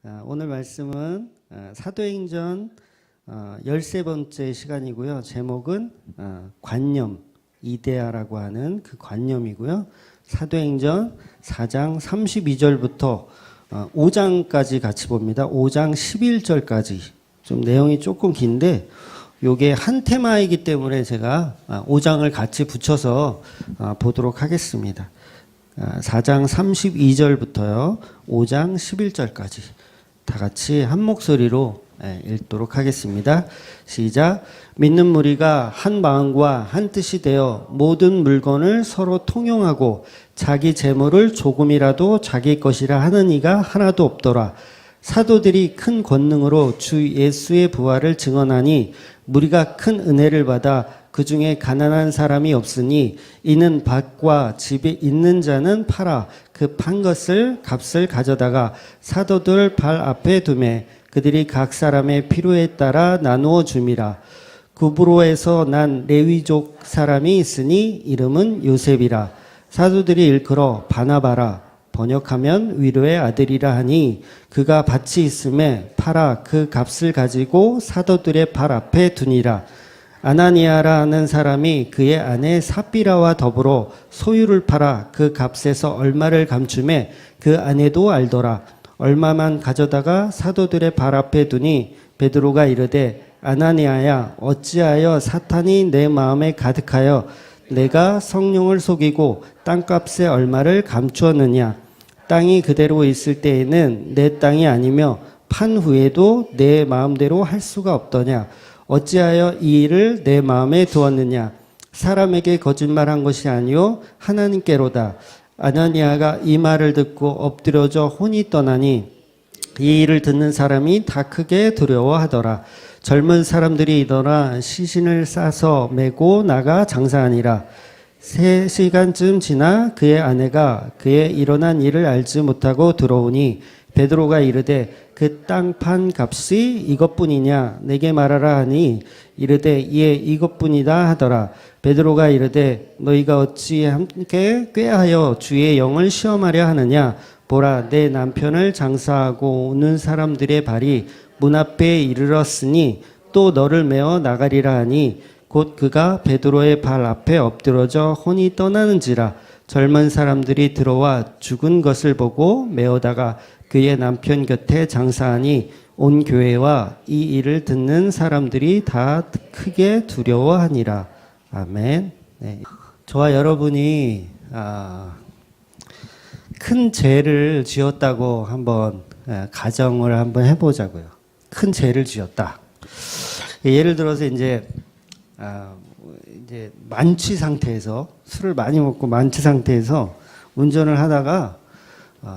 오늘 말씀은 사도행전 13번째 시간이고요. 제목은 관념, 이데아라고 하는 그 관념이고요. 사도행전 4장 32절부터 5장까지 같이 봅니다. 5장 11절까지. 좀 내용이 조금 긴데 요게 한 테마이기 때문에 제가 5장을 같이 붙여서 보도록 하겠습니다. 4장 32절부터요. 5장 11절까지. 다 같이 한 목소리로 읽도록 하겠습니다. 시작. 믿는 무리가 한 마음과 한 뜻이 되어 모든 물건을 서로 통용하고 자기 재물을 조금이라도 자기 것이라 하는 이가 하나도 없더라. 사도들이 큰 권능으로 주 예수의 부활을 증언하니 무리가 큰 은혜를 받아 그 중에 가난한 사람이 없으니 이는 밭과 집에 있는 자는 팔아 그 판 것을 값을 가져다가 사도들 발 앞에 두매 그들이 각 사람의 필요에 따라 나누어 줌이라. 구브로에서 난 레위족 사람이 있으니 이름은 요셉이라. 사도들이 일컬어 바나바라 번역하면 위로의 아들이라 하니 그가 밭이 있음에 팔아 그 값을 가지고 사도들의 발 앞에 두니라. 아나니아라는 사람이 그의 아내 삽비라와 더불어 소유를 팔아 그 값에서 얼마를 감추매 그 아내도 알더라. 얼마만 가져다가 사도들의 발 앞에 두니 베드로가 이르되 아나니아야 어찌하여 사탄이 내 마음에 가득하여 내가 성령을 속이고 땅값에 얼마를 감추었느냐. 땅이 그대로 있을 때에는 내 땅이 아니며 판 후에도 내 마음대로 할 수가 없더냐. 어찌하여 이 일을 내 마음에 두었느냐. 사람에게 거짓말한 것이 아니요 하나님께로다. 아나니아가 이 말을 듣고 엎드려져 혼이 떠나니 이 일을 듣는 사람이 다 크게 두려워하더라. 젊은 사람들이 일어나 시신을 싸서 메고 나가 장사하니라. 3시간쯤 지나 그의 아내가 그의 일어난 일을 알지 못하고 들어오니 베드로가 이르되 그 땅 판 값이 이것뿐이냐 내게 말하라 하니 이르되 예 이것뿐이다 하더라. 베드로가 이르되 너희가 어찌 함께 꾀하여 주의 영을 시험하려 하느냐. 보라 내 남편을 장사하고 오는 사람들의 발이 문 앞에 이르렀으니 또 너를 메어 나가리라 하니 곧 그가 베드로의 발 앞에 엎드러져 혼이 떠나는지라. 젊은 사람들이 들어와 죽은 것을 보고 메어다가 그의 남편 곁에 장사하니 온 교회와 이 일을 듣는 사람들이 다 크게 두려워하니라. 아멘. 네. 저와 여러분이 큰 죄를 지었다고 한번 가정을 한번 해보자고요. 큰 죄를 지었다. 예를 들어서 이제 만취 상태에서 술을 많이 먹고 만취 상태에서 운전을 하다가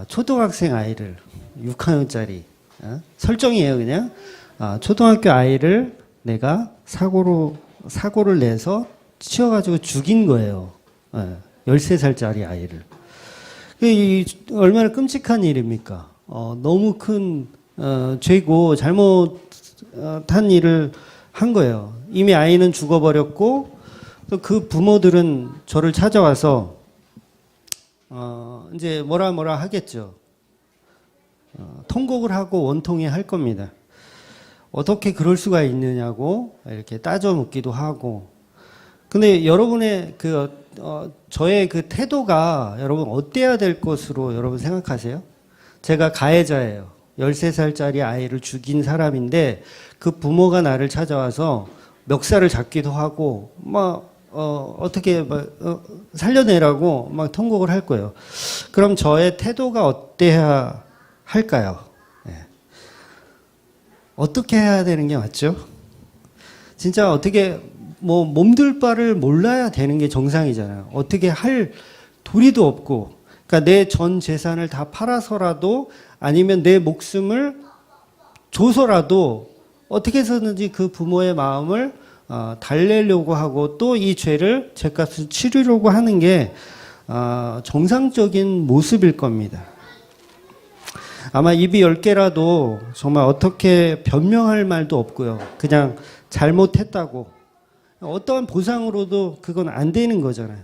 초등학생 아이를 6학년짜리 설정이에요 그냥 초등학교 아이를 내가 사고를 내서 치여가지고 죽인 거예요. 13살짜리 아이를. 얼마나 끔찍한 일입니까? 너무 큰 죄고 잘못한 일을 한 거예요. 이미 아이는 죽어버렸고 또 그 부모들은 저를 찾아와서 이제 뭐라 하겠죠. 통곡을 하고 원통해 할 겁니다. 어떻게 그럴 수가 있느냐고 이렇게 따져 묻기도 하고. 근데 여러분의 저의 그 태도가 여러분 어때야 될 것으로 여러분 생각하세요? 제가 가해자예요. 13살짜리 아이를 죽인 사람인데 그 부모가 나를 찾아와서 멱살을 잡기도 하고 어떻게 살려내라고 막 통곡을 할 거예요. 그럼 저의 태도가 어때야 할까요? 네. 어떻게 해야 되는 게 맞죠? 진짜 어떻게 몸둘 바를 몰라야 되는 게 정상이잖아요. 어떻게 할 도리도 없고, 그러니까 내 전 재산을 다 팔아서라도 아니면 내 목숨을 줘서라도 어떻게 해서든지 그 부모의 마음을 달래려고 하고 또 이 죄를 죄값을 치르려고 하는 게 정상적인 모습일 겁니다. 아마 입이 10개라도 정말 어떻게 변명할 말도 없고요. 그냥 잘못했다고. 어떠한 보상으로도 그건 안 되는 거잖아요.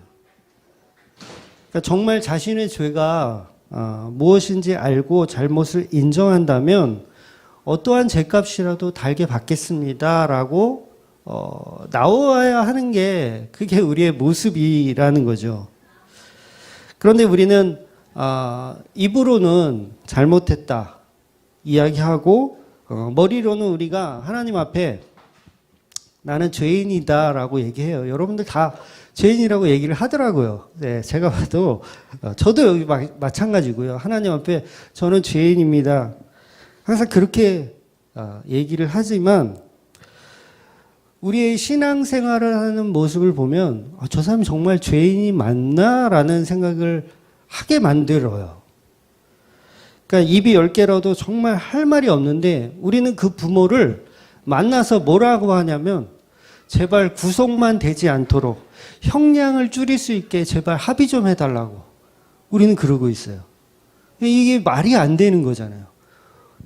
그러니까 정말 자신의 죄가 무엇인지 알고 잘못을 인정한다면 어떠한 죄값이라도 달게 받겠습니다라고 나와야 하는 게 그게 우리의 모습이라는 거죠. 그런데 우리는 입으로는 잘못했다 이야기하고 머리로는 우리가 하나님 앞에 나는 죄인이다라고 얘기해요. 여러분들 다 죄인이라고 얘기를 하더라고요. 네, 제가 봐도 저도 여기 마찬가지고요. 하나님 앞에 저는 죄인입니다. 항상 그렇게 얘기를 하지만 우리의 신앙생활을 하는 모습을 보면 저 사람이 정말 죄인이 맞나라는 생각을 하게 만들어요. 그러니까 입이 10개라도 정말 할 말이 없는데 우리는 그 부모를 만나서 뭐라고 하냐면 제발 구속만 되지 않도록 형량을 줄일 수 있게 제발 합의 좀 해달라고 우리는 그러고 있어요. 이게 말이 안 되는 거잖아요.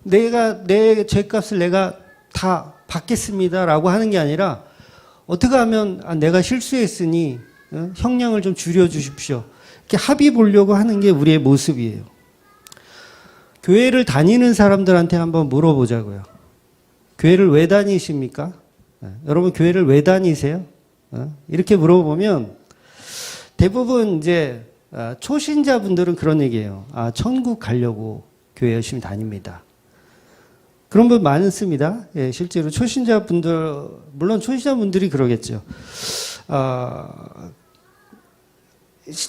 내 죄값을 내가 다 받겠습니다라고 하는 게 아니라 어떻게 하면 내가 실수했으니 형량을 좀 줄여주십시오. 이렇게 합의 보려고 하는 게 우리의 모습이에요. 교회를 다니는 사람들한테 한번 물어보자고요. 교회를 왜 다니십니까? 여러분 교회를 왜 다니세요? 이렇게 물어보면 대부분 이제 초신자분들은 그런 얘기예요. 천국 가려고 교회 열심히 다닙니다. 그런 분 많습니다. 예, 실제로 초신자분들, 물론 초신자분들이 그러겠죠.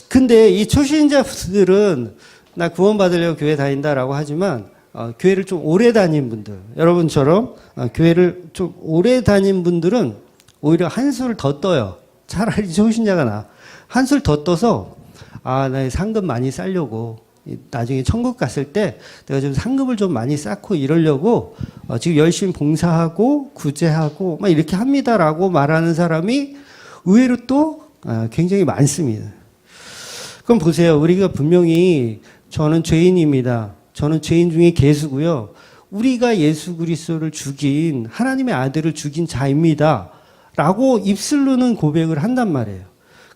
근데 이 초신자분들은 나 구원받으려고 교회 다닌다라고 하지만 교회를 좀 오래 다닌 분들, 여러분처럼 교회를 좀 오래 다닌 분들은 오히려 한술 더 떠요. 차라리 초신자가 나. 한술 더 떠서 나 상금 많이 쌓려고 나중에 천국 갔을 때 내가 좀 상금을 좀 많이 쌓고 이러려고 지금 열심히 봉사하고 구제하고 막 이렇게 합니다라고 말하는 사람이 의외로 또 굉장히 많습니다. 그럼 보세요. 우리가 분명히 저는 죄인입니다. 저는 죄인 중에 개수고요. 우리가 예수 그리스도를 죽인 하나님의 아들을 죽인 자입니다. 라고 입술로는 고백을 한단 말이에요.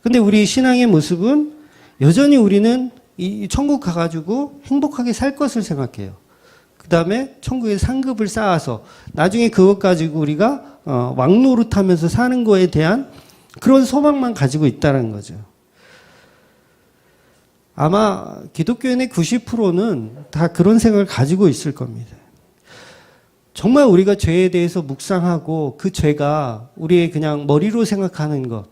근데 우리 신앙의 모습은 여전히 우리는 이 천국 가가지고 행복하게 살 것을 생각해요. 그 다음에 천국에 상급을 쌓아서 나중에 그것 가지고 우리가 왕노릇하면서 사는 거에 대한 그런 소망만 가지고 있다는 거죠. 아마 기독교인의 90%는 다 그런 생각을 가지고 있을 겁니다. 정말 우리가 죄에 대해서 묵상하고 그 죄가 우리의 그냥 머리로 생각하는 것,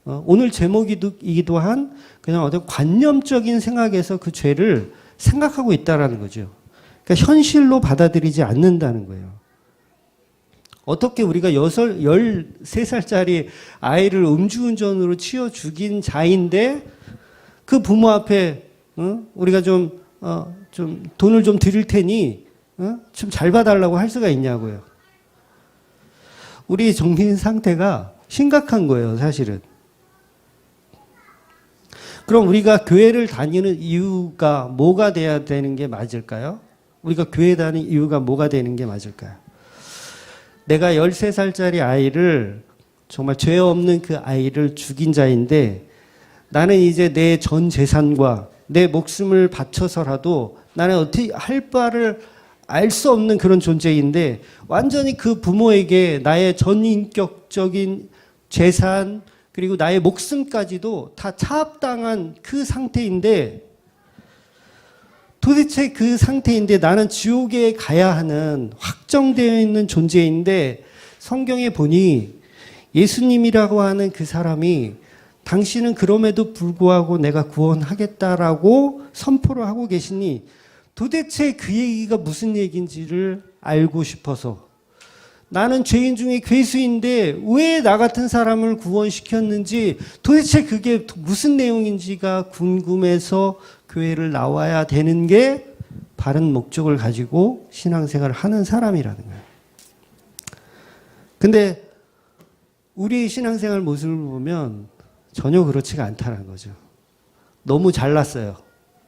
오늘 제목이기도 한 그냥 어떤 관념적인 생각에서 그 죄를 생각하고 있다는 거죠. 그러니까 현실로 받아들이지 않는다는 거예요. 어떻게 우리가 13살짜리 아이를 음주운전으로 치어 죽인 자인데 그 부모 앞에 우리가 좀 돈을 좀 드릴 테니 좀 잘 봐달라고 할 수가 있냐고요. 우리 정신 상태가 심각한 거예요, 사실은. 그럼 우리가 교회를 다니는 이유가 뭐가 돼야 되는 게 맞을까요? 우리가 교회 다니는 이유가 뭐가 되는 게 맞을까요? 내가 13살짜리 아이를 정말 죄 없는 그 아이를 죽인 자인데 나는 이제 내 전 재산과 내 목숨을 바쳐서라도 나는 어떻게 할 바를 알 수 없는 그런 존재인데 완전히 그 부모에게 나의 전인격적인 재산 그리고 나의 목숨까지도 다 차압당한 그 상태인데 도대체 그 상태인데 나는 지옥에 가야 하는 확정되어 있는 존재인데 성경에 보니 예수님이라고 하는 그 사람이 당신은 그럼에도 불구하고 내가 구원하겠다라고 선포를 하고 계시니 도대체 그 얘기가 무슨 얘기인지를 알고 싶어서 나는 죄인 중에 괴수인데 왜 나 같은 사람을 구원시켰는지 도대체 그게 무슨 내용인지가 궁금해서 교회를 나와야 되는 게 바른 목적을 가지고 신앙생활을 하는 사람이라는 거예요. 근데 우리 신앙생활 모습을 보면 전혀 그렇지가 않다는 거죠. 너무 잘났어요.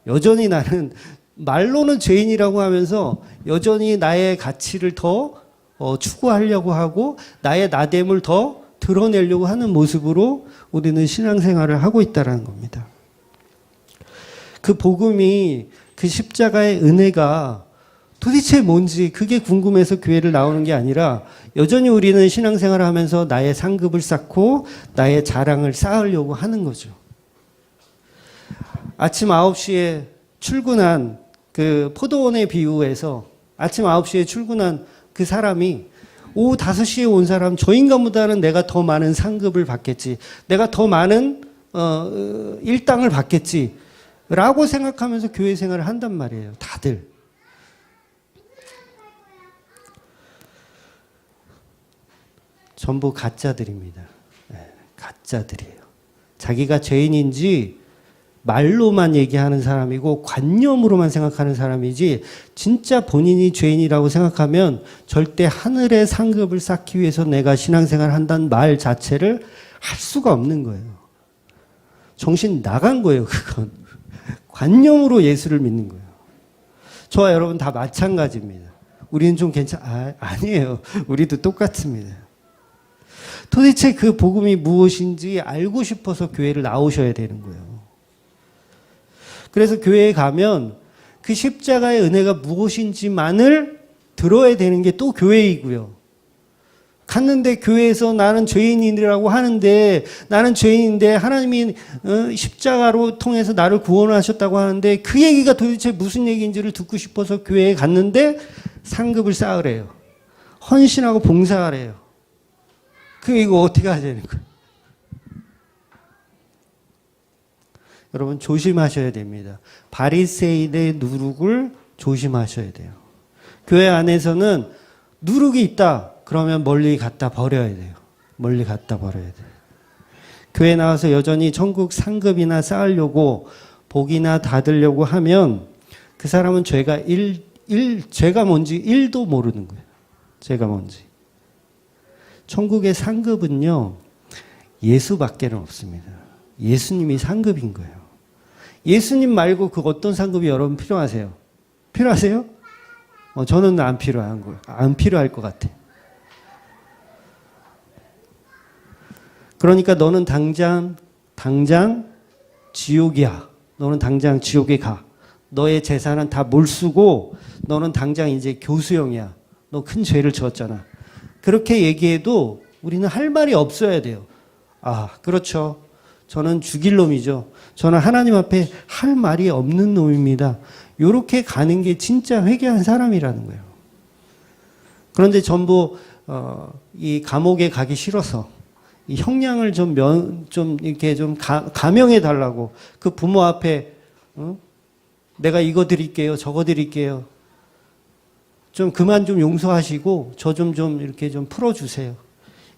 여전히 나는 말로는 죄인이라고 하면서 여전히 나의 가치를 더 추구하려고 하고 나의 나됨을 더 드러내려고 하는 모습으로 우리는 신앙생활을 하고 있다는 겁니다. 그 복음이 그 십자가의 은혜가 도대체 뭔지 그게 궁금해서 교회를 나오는 게 아니라 여전히 우리는 신앙생활을 하면서 나의 상급을 쌓고 나의 자랑을 쌓으려고 하는 거죠. 아침 9시에 출근한 그 포도원의 비유에서 아침 9시에 출근한 그 사람이 오후 5시에 온 사람, 저 인간보다는 내가 더 많은 상급을 받겠지. 내가 더 많은 일당을 받겠지. 라고 생각하면서 교회 생활을 한단 말이에요. 다들. 전부 가짜들입니다. 가짜들이에요. 자기가 죄인인지 말로만 얘기하는 사람이고 관념으로만 생각하는 사람이지 진짜 본인이 죄인이라고 생각하면 절대 하늘의 상급을 쌓기 위해서 내가 신앙생활을 한다는 말 자체를 할 수가 없는 거예요. 정신 나간 거예요, 그건. 관념으로 예수를 믿는 거예요. 저와 여러분 다 마찬가지입니다. 우리는 좀 아니에요. 우리도 똑같습니다. 도대체 그 복음이 무엇인지 알고 싶어서 교회를 나오셔야 되는 거예요. 그래서 교회에 가면 그 십자가의 은혜가 무엇인지만을 들어야 되는 게 또 교회이고요. 갔는데 교회에서 나는 죄인이라고 하는데 나는 죄인인데 하나님이 십자가로 통해서 나를 구원하셨다고 하는데 그 얘기가 도대체 무슨 얘기인지를 듣고 싶어서 교회에 갔는데 상급을 쌓으래요. 헌신하고 봉사하래요. 그럼 이거 어떻게 해야 되는 거예요? 여러분 조심하셔야 됩니다. 바리새인의 누룩을 조심하셔야 돼요. 교회 안에서는 누룩이 있다. 그러면 멀리 갖다 버려야 돼요. 멀리 갖다 버려야 돼요. 교회 나와서 여전히 천국 상급이나 쌓으려고 복이나 닫으려고 하면 그 사람은 죄가 뭔지 1도 모르는 거예요. 죄가 뭔지. 천국의 상급은요. 예수밖에는 없습니다. 예수님이 상급인 거예요. 예수님 말고 그 어떤 상급이 여러분 필요하세요? 필요하세요? 저는 안 필요한 거예요. 안 필요할 것 같아. 그러니까 너는 당장 지옥이야. 너는 당장 지옥에 가. 너의 재산은 다 몰수고 너는 당장 이제 교수형이야. 너 큰 죄를 지었잖아. 그렇게 얘기해도 우리는 할 말이 없어야 돼요. 아, 그렇죠. 저는 죽일 놈이죠. 저는 하나님 앞에 할 말이 없는 놈입니다. 이렇게 가는 게 진짜 회개한 사람이라는 거예요. 그런데 전부 이 감옥에 가기 싫어서 이 형량을 좀 이렇게 좀 감형해 달라고 그 부모 앞에 내가 이거 드릴게요, 저거 드릴게요. 좀 그만 좀 용서하시고 저 좀 이렇게 좀 풀어주세요.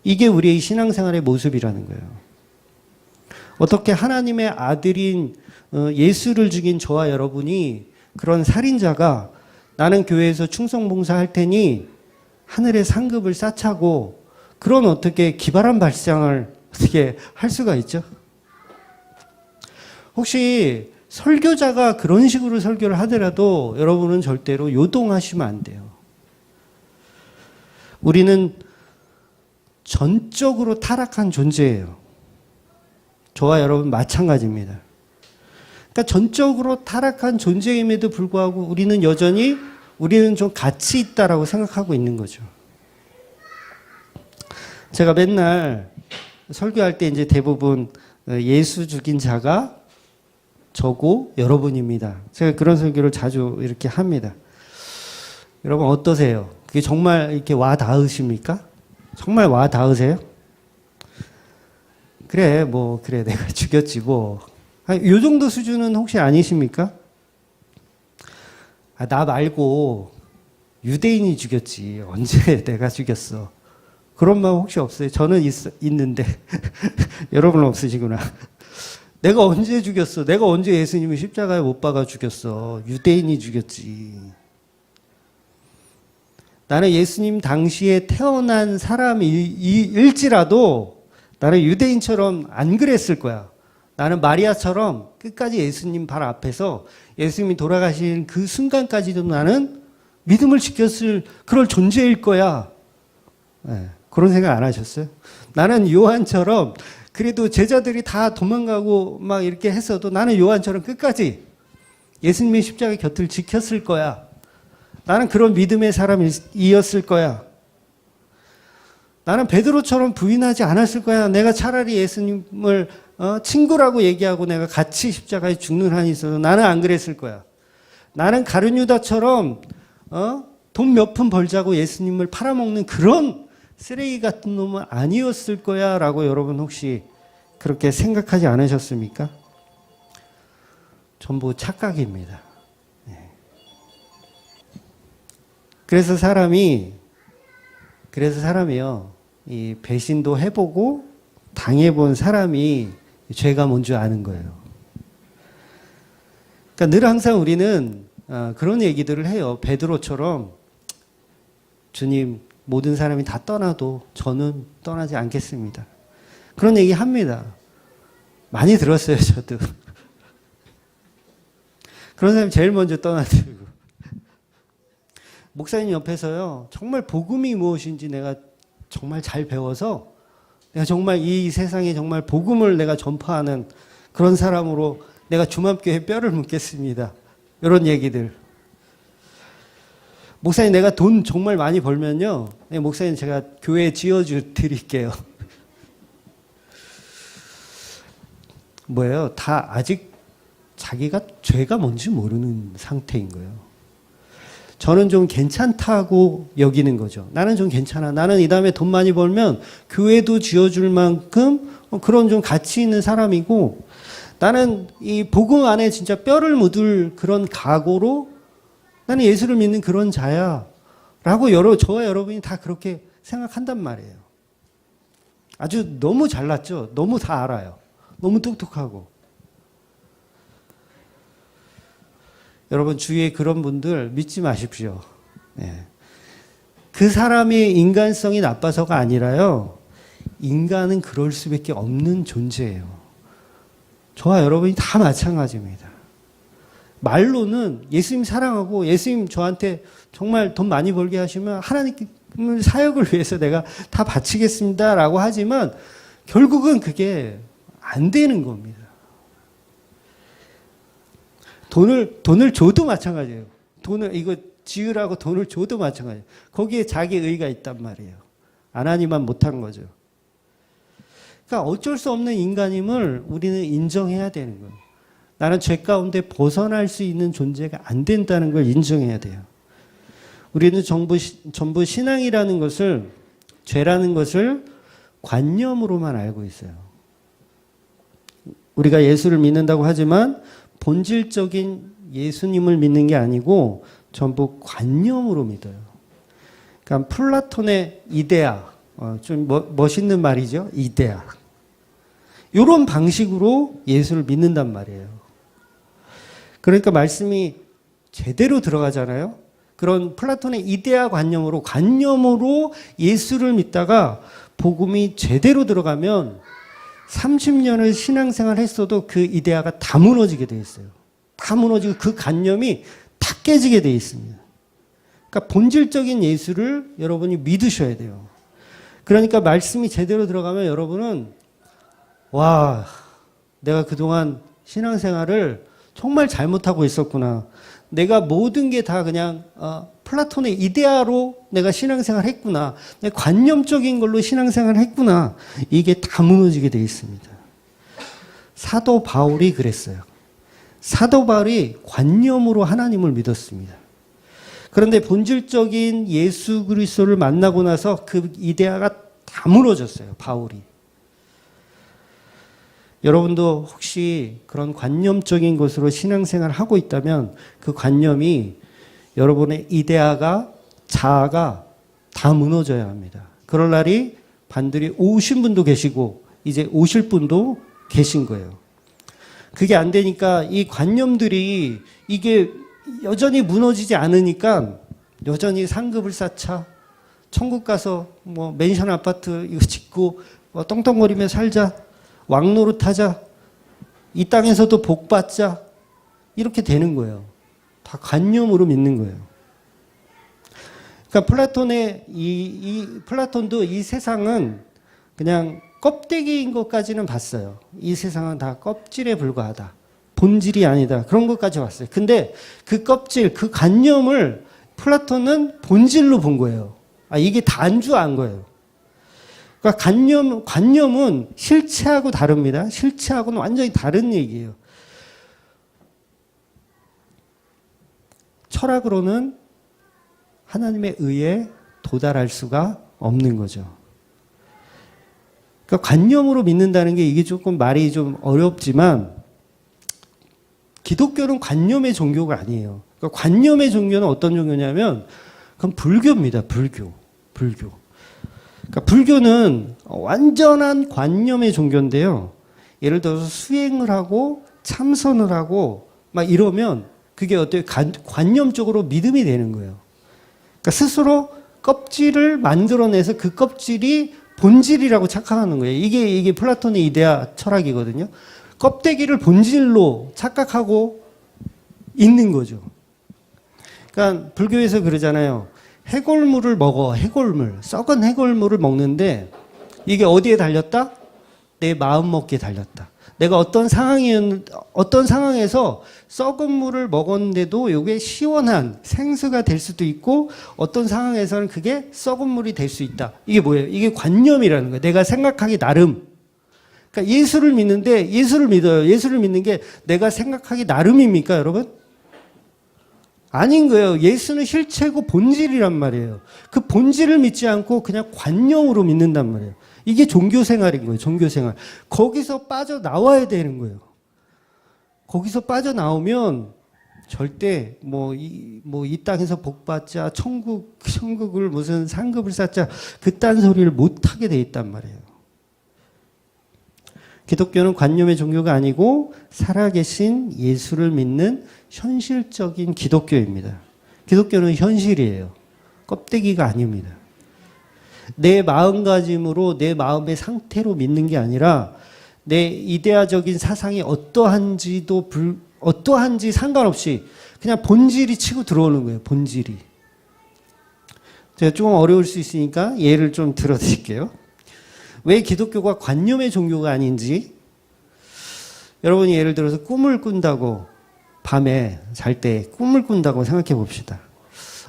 이게 우리의 신앙생활의 모습이라는 거예요. 어떻게 하나님의 아들인 예수를 죽인 저와 여러분이 그런 살인자가 나는 교회에서 충성봉사할 테니 하늘의 상급을 쌓자고 그런 어떻게 기발한 발상을 어떻게 할 수가 있죠? 혹시 설교자가 그런 식으로 설교를 하더라도 여러분은 절대로 요동하시면 안 돼요. 우리는 전적으로 타락한 존재예요. 저와 여러분 마찬가지입니다. 그러니까 전적으로 타락한 존재임에도 불구하고 우리는 좀 가치 있다라고 생각하고 있는 거죠. 제가 맨날 설교할 때 이제 대부분 예수 죽인 자가 저고 여러분입니다. 제가 그런 설교를 자주 이렇게 합니다. 여러분 어떠세요? 그게 정말 이렇게 와 닿으십니까? 정말 와 닿으세요? 그래 내가 죽였지 뭐. 요 정도 수준은 혹시 아니십니까? 나 말고 유대인이 죽였지. 언제 내가 죽였어. 그런 마음 혹시 없어요? 저는 있는데 여러분은 없으시구나. 내가 언제 죽였어? 내가 언제 예수님을 십자가에 못 박아 죽였어? 유대인이 죽였지. 나는 예수님 당시에 태어난 사람일지라도 나는 유대인처럼 안 그랬을 거야. 나는 마리아처럼 끝까지 예수님 발 앞에서 예수님이 돌아가신 그 순간까지도 나는 믿음을 지켰을 그럴 존재일 거야. 네, 그런 생각 안 하셨어요? 나는 요한처럼 그래도 제자들이 다 도망가고 막 이렇게 했어도 나는 요한처럼 끝까지 예수님의 십자가 곁을 지켰을 거야. 나는 그런 믿음의 사람이었을 거야. 나는 베드로처럼 부인하지 않았을 거야. 내가 차라리 예수님을 친구라고 얘기하고 내가 같이 십자가에 죽는 한이 있어도 나는 안 그랬을 거야. 나는 가룟유다처럼 돈 몇 푼 벌자고 예수님을 팔아먹는 그런 쓰레기 같은 놈은 아니었을 거야 라고 여러분 혹시 그렇게 생각하지 않으셨습니까? 전부 착각입니다. 그래서 사람이요, 이 배신도 해보고 당해본 사람이 죄가 뭔 줄 아는 거예요. 그러니까 늘 항상 우리는 그런 얘기들을 해요. 베드로처럼 주님, 모든 사람이 다 떠나도 저는 떠나지 않겠습니다. 그런 얘기 합니다. 많이 들었어요, 저도. 그런 사람이 제일 먼저 떠나들고. 목사님 옆에서요, 정말 복음이 무엇인지 내가 정말 잘 배워서 내가 정말 이 세상에 정말 복음을 내가 전파하는 그런 사람으로 내가 주맘교회 뼈를 묻겠습니다. 이런 얘기들. 목사님 내가 돈 정말 많이 벌면요, 네, 목사님 제가 교회 지어드릴게요. 뭐예요? 다 아직 자기가 죄가 뭔지 모르는 상태인 거예요. 저는 좀 괜찮다고 여기는 거죠. 나는 좀 괜찮아. 나는 이 다음에 돈 많이 벌면 교회도 지어줄 만큼 그런 좀 가치 있는 사람이고, 나는 이 복음 안에 진짜 뼈를 묻을 그런 각오로 나는 예수를 믿는 그런 자야 라고 저와 여러분이 다 그렇게 생각한단 말이에요. 아주 너무 잘났죠. 너무 다 알아요. 너무 똑똑하고. 여러분 주위에 그런 분들 믿지 마십시오. 네. 그 사람의 인간성이 나빠서가 아니라요, 인간은 그럴 수밖에 없는 존재예요. 저와 여러분이 다 마찬가지입니다. 말로는 예수님 사랑하고 예수님 저한테 정말 돈 많이 벌게 하시면 하나님을 사역을 위해서 내가 다 바치겠습니다 라고 하지만 결국은 그게 안 되는 겁니다. 돈을 줘도 마찬가지예요. 이거 지으라고 돈을 줘도 마찬가지예요. 거기에 자기 의가 있단 말이에요. 안 하니만 못한 거죠. 그러니까 어쩔 수 없는 인간임을 우리는 인정해야 되는 거예요. 나는 죄 가운데 벗어날 수 있는 존재가 안 된다는 걸 인정해야 돼요. 우리는 전부 신앙이라는 것을, 죄라는 것을 관념으로만 알고 있어요. 우리가 예수를 믿는다고 하지만 본질적인 예수님을 믿는 게 아니고 전부 관념으로 믿어요. 그러니까 플라톤의 이데아, 좀 멋있는 말이죠. 이데아. 이런 방식으로 예수를 믿는단 말이에요. 그러니까 말씀이 제대로 들어가잖아요. 그런 플라톤의 이데아 관념으로 예수를 믿다가 복음이 제대로 들어가면 30년을 신앙생활 했어도 그 이데아가 다 무너지게 돼 있어요. 다 무너지고 그 관념이 다 깨지게 돼 있습니다. 그러니까 본질적인 예수를 여러분이 믿으셔야 돼요. 그러니까 말씀이 제대로 들어가면 여러분은 와, 내가 그동안 신앙생활을 정말 잘못하고 있었구나. 내가 모든 게 다 그냥 플라톤의 이데아로 내가 신앙생활 했구나. 내가 관념적인 걸로 신앙생활 했구나. 이게 다 무너지게 돼 있습니다. 사도 바울이 그랬어요. 사도 바울이 관념으로 하나님을 믿었습니다. 그런데 본질적인 예수 그리스도를 만나고 나서 그 이데아가 다 무너졌어요. 바울이. 여러분도 혹시 그런 관념적인 것으로 신앙생활을 하고 있다면 그 관념이 여러분의 이데아가, 자아가 다 무너져야 합니다. 그럴 날이 반드시 오신 분도 계시고 이제 오실 분도 계신 거예요. 그게 안 되니까 이 관념들이 이게 여전히 무너지지 않으니까 여전히 상급을 쌓자, 천국 가서 뭐 맨션 아파트 이거 짓고 떵떵거리며 살자, 왕노릇하자, 이 땅에서도 복 받자, 이렇게 되는 거예요. 다 관념으로 믿는 거예요. 그러니까 플라톤도 이 세상은 그냥 껍데기인 것까지는 봤어요. 이 세상은 다 껍질에 불과하다. 본질이 아니다. 그런 것까지 왔어요. 근데 그 껍질, 그 관념을 플라톤은 본질로 본 거예요. 이게 단주한 거예요. 그러니까 관념은 실체하고 다릅니다. 실체하고는 완전히 다른 얘기예요. 철학으로는 하나님의 의에 도달할 수가 없는 거죠. 그러니까 관념으로 믿는다는 게 이게 조금 말이 좀 어렵지만 기독교는 관념의 종교가 아니에요. 그러니까 관념의 종교는 어떤 종교냐면 그건 불교입니다. 불교. 그러니까 불교는 완전한 관념의 종교인데요. 예를 들어서 수행을 하고 참선을 하고 막 이러면 그게 어때요? 관념적으로 믿음이 되는 거예요. 그러니까 스스로 껍질을 만들어내서 그 껍질이 본질이라고 착각하는 거예요. 이게 플라톤의 이데아 철학이거든요. 껍데기를 본질로 착각하고 있는 거죠. 그러니까 불교에서 그러잖아요. 해골물을 먹어. 해골물. 썩은 해골물을 먹는데 이게 어디에 달렸다? 내 마음 먹기에 달렸다. 내가 어떤 상황에서 썩은 물을 먹었는데도 이게 시원한 생수가 될 수도 있고 어떤 상황에서는 그게 썩은 물이 될 수 있다. 이게 뭐예요? 이게 관념이라는 거예요. 내가 생각하기 나름. 그러니까 예수를 믿는데 예수를 믿어요. 예수를 믿는 게 내가 생각하기 나름입니까, 여러분? 아닌 거예요. 예수는 실체고 본질이란 말이에요. 그 본질을 믿지 않고 그냥 관념으로 믿는단 말이에요. 이게 종교 생활인 거예요. 종교 생활. 거기서 빠져나와야 되는 거예요. 거기서 빠져나오면 절대 이 땅에서 복 받자, 천국을 무슨 상급을 쌓자 그딴 소리를 못 하게 돼 있단 말이에요. 기독교는 관념의 종교가 아니고 살아계신 예수를 믿는 현실적인 기독교입니다. 기독교는 현실이에요. 껍데기가 아닙니다. 내 마음가짐으로 내 마음의 상태로 믿는 게 아니라 내 이데아적인 사상이 어떠한지 상관없이 그냥 본질이 치고 들어오는 거예요. 본질이. 제가 조금 어려울 수 있으니까 예를 좀 들어드릴게요. 왜 기독교가 관념의 종교가 아닌지 여러분이 예를 들어서 꿈을 꾼다고 밤에 잘 때 꿈을 꾼다고 생각해 봅시다.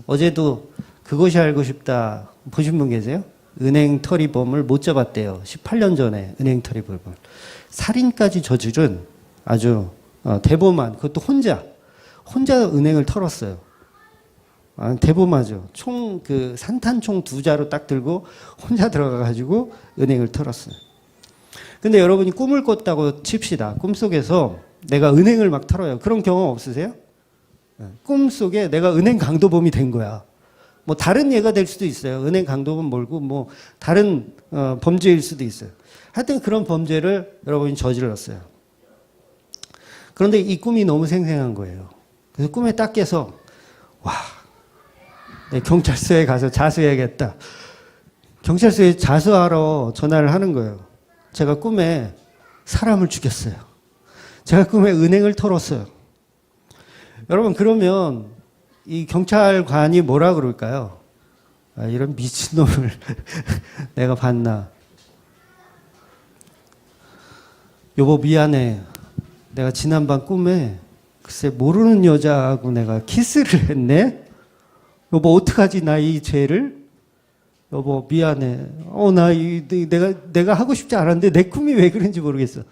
어제도 그것이 알고 싶다 보신 분 계세요? 은행 터리범을 못 잡았대요. 18년 전에 은행 터리범을. 살인까지 저지른 아주 대범한, 그것도 혼자 은행을 털었어요. 대범하죠. 산탄총 2자로 딱 들고 혼자 들어가가지고 은행을 털었어요. 근데 여러분이 꿈을 꿨다고 칩시다. 꿈속에서 내가 은행을 막 털어요. 그런 경험 없으세요? 꿈속에 내가 은행 강도범이 된 거야. 뭐 다른 예가 될 수도 있어요. 은행 강도범 몰고 뭐 다른 범죄일 수도 있어요. 하여튼 그런 범죄를 여러분이 저질렀어요. 그런데 이 꿈이 너무 생생한 거예요. 그래서 꿈에 딱 깨서 와, 내 경찰서에 가서 자수해야겠다. 경찰서에 자수하러 전화를 하는 거예요. 제가 꿈에 사람을 죽였어요. 제가 꿈에 은행을 털었어요. 여러분, 그러면 이 경찰관이 뭐라 그럴까요? 이런 미친놈을 내가 봤나. 여보, 미안해. 내가 지난밤 꿈에 글쎄 모르는 여자하고 내가 키스를 했네. 여보, 어떡하지, 나 이 죄를? 여보, 미안해. 내가 하고 싶지 않았는데 내 꿈이 왜 그런지 모르겠어.